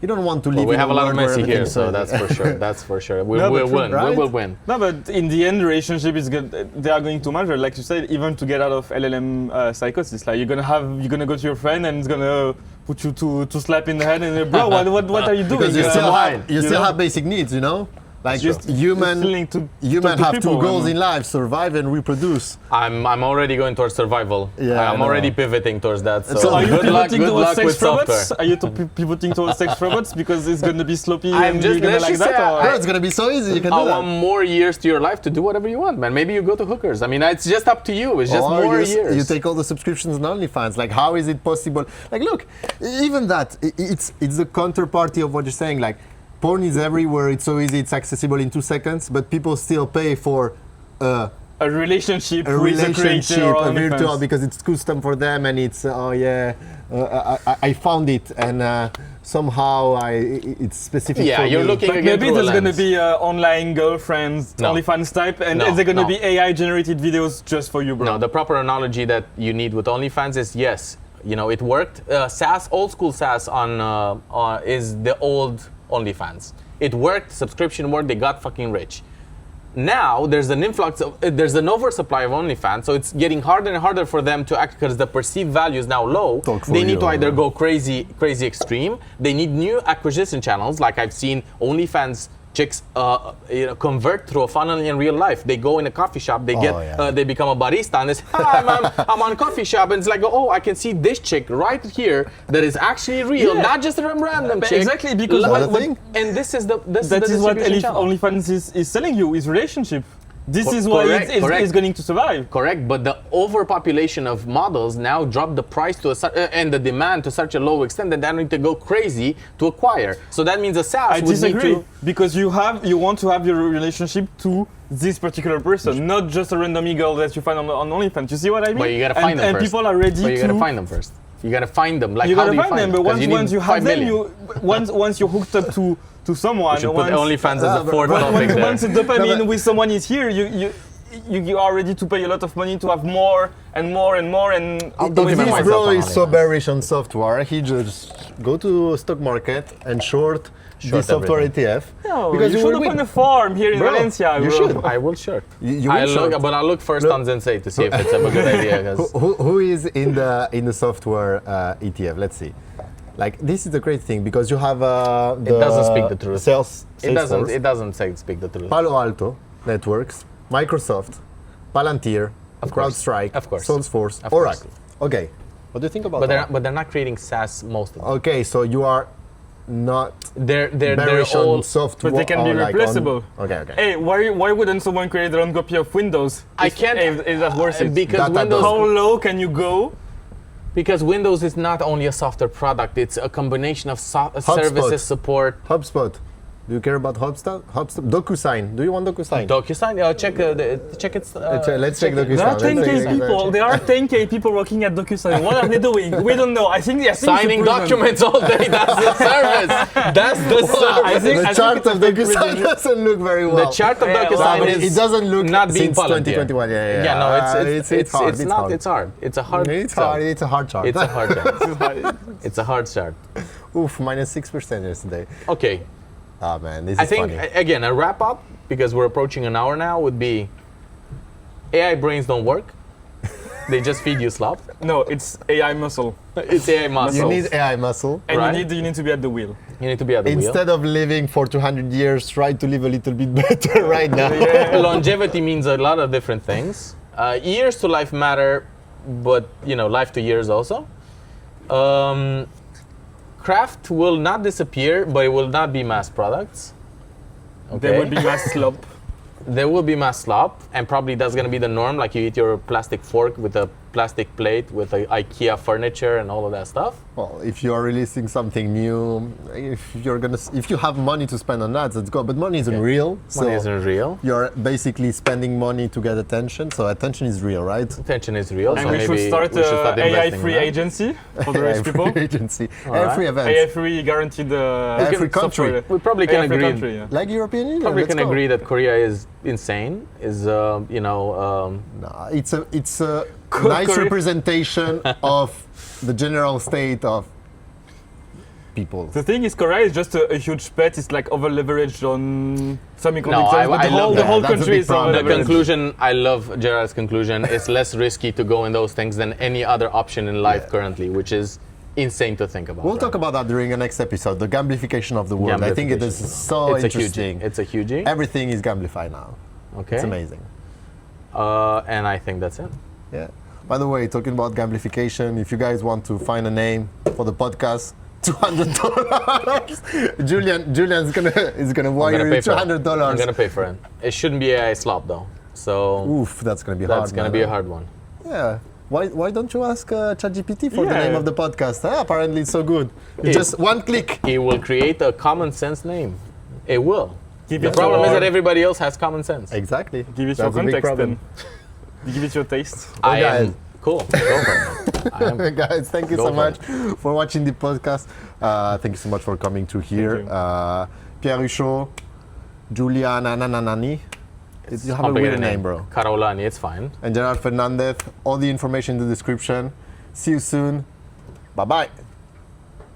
live. We have a lot of world messy where here, so everything is- that's for sure. That's for sure. We'll win. right? We will win. No, but in the end, the relationship is good. They are going to matter, like you said, even to get out of LLM psychosis. Like you're gonna go to your friend and it's gonna put you to slap in the head and bro, what are you doing? Because you still have basic needs, you know. Like human have two goals in life: survive and reproduce. I'm already going towards survival. Yeah, I'm already pivoting towards that. So are you pivoting towards sex robots? Software. Are you pivoting towards sex robots because it's going to be sloppy I'm and just- you're going to let's like just that? say Or? It's gonna be so easy. You can I do that. want more years to your life to do whatever you want, man. Maybe you go to hookers. I mean, it's just up to you. It's just Or more you years. You take all the subscriptions on OnlyFans. Like, how is it possible? Like, look, even that, it's the counterparty of what you're saying. Like, porn is everywhere. It's so easy. It's accessible in 2 seconds. But people still pay for a relationship a with the creator or a virtual, OnlyFans. because it's custom for them, and it's I found it, and somehow it's specific. Yeah, for you're me. looking But again maybe through a there's going to lens. be online girlfriends, No. OnlyFans type, and No, they're going to no. be AI generated videos just for you, bro. No, the proper analogy that you need with OnlyFans is yes, you know, it worked. SaaS, old school SaaS is the old OnlyFans. It worked, subscription worked, they got fucking rich. Now there's an influx of, there's an oversupply of OnlyFans, so it's getting harder and harder for them to act because the perceived value is now low. They need to either go crazy extreme. They need new acquisition channels, like I've seen OnlyFans chicks convert through a funnel in real life. They go in a coffee shop, they they become a barista, and they say, hi, I'm on coffee shop, and it's like, oh, I can see this chick right here that is actually real, not just a random chick. Exactly, because and this is what OnlyFans is selling you, is relationship. This is why it's going to survive. Correct, but the overpopulation of models now drop the price to and the demand to such a low extent that they need to go crazy to acquire. So that means a SaaS would disagree, need to... because you want to have your relationship to this particular person, not just a random girl that you find on OnlyFans. You see what I mean? But you gotta find them and first. people are ready But you to... gotta find them first. You gotta find them. Like, you how gotta do you find them, but once you have them, once you're hooked up to someone, you should put OnlyFans as the fourth topic there. Once the dopamine with someone is here, you are ready to pay a lot of money to have more and more and more. And if this bro is so bearish on software, he just go to stock market and short the software ETF. No, because you should open a farm here in Valencia. You should. I will short. You will short. But I'll look first on Zensei to see if it's a good idea. Who is in the software ETF? Let's see. Like, this is the great thing, because you have it doesn't speak the truth. It doesn't speak the truth. Palo Alto Networks, Microsoft, Palantir, CrowdStrike, of course. Salesforce, Of Oracle. course. Okay, What do you think about But that? they're not creating SaaS, most of them. Okay, so you are not They're bearish all. on software. But they can be or like replaceable. Okay. Hey, why wouldn't someone create their own copy of Windows? I can't. Is that worth it? Because That Windows. How low can you go? Because Windows is not only a software product; it's a combination of services, support. HubSpot. Do you care about HubSpot? DocuSign. Do you want DocuSign? DocuSign. Check check its. Let's check There DocuSign. are 10k people. There are 10k people working at DocuSign. What are they doing? We don't know. I think Signing documents all day. That's the service. That's the service. The chart of DocuSign doesn't look very well. The chart of Yeah, DocuSign well, is it doesn't look not being since followed 2021. here. Yeah. No, it's hard. it's not. It's hard. It's a hard. It's hard. It's a hard chart. It's a hard chart. It's a hard chart. Oof, -6% yesterday. Okay. Ah man, this I is think funny. again a wrap up, because we're approaching an hour now, would be AI brains don't work. They just feed you slop. No, it's AI muscle. It's AI muscles. You need AI muscle. And Right. you need to be at the wheel. You need to be at the Instead of living for 200 years, try to live a little bit better right now. wheel. Longevity means a lot of different things. Years to life matter, but life to years also. Craft will not disappear, but it will not be mass products. Okay. There will be mass slop. There will be mass slop, and probably that's going to be the norm. Like you eat your plastic fork with a plastic plate with the IKEA furniture and all of that stuff. Well, if you are releasing something new, if you have money to spend on that, that's good. But money isn't real. Money isn't real. You're basically spending money to get attention. So attention is real, right? Attention is real. And so we maybe should start investing in AI-free that. agency for the rich people. Agency, Alright. every event, AI-free guaranteed every country. software. We probably can Every agree. country, yeah. like European Union. Probably let's can go. agree that Korea is insane. Nah, it's a Korea- nice representation of the general state of people. The thing is, Korea is just a huge bet. It's like over leveraged on semiconductors. I but the love whole, that. the whole That's a country big is problem. over The Leverage. conclusion, I love Gerard's conclusion. It's less risky to go in those things than any other option in life currently, which is insane to think about. We'll talk about that during the next episode, the gamification of the world. I think it is so It's interesting. It's a huge. Everything is gamified now. Okay. It's amazing. And I think that's it. Yeah. By the way, talking about gamification, if you guys want to find a name for the podcast, $200. Julian's gonna wire you $200. I'm gonna pay for it. It shouldn't be AI slop though. So Oof, that's gonna be hard. that's gonna man. be a hard one. Yeah. Why don't you ask ChatGPT for the Yeah. name of the podcast? Apparently it's so good. It- Just one click. It will create a common sense name. It will. Give The it problem is your- that everybody else has common sense. Exactly. Give it That's your a big context problem. then. You give it your taste. I guys. am cool. Go for it. I am. Guys, thank you Go so for much for watching the podcast. Thank you so much for coming to here. Thank you. Pierre Ruchot, Juliana Nananani. You have a Complicated weird name, bro. Carolani, it's fine. And Gerard Fernandez. All the information in the description. See you soon. Bye-bye.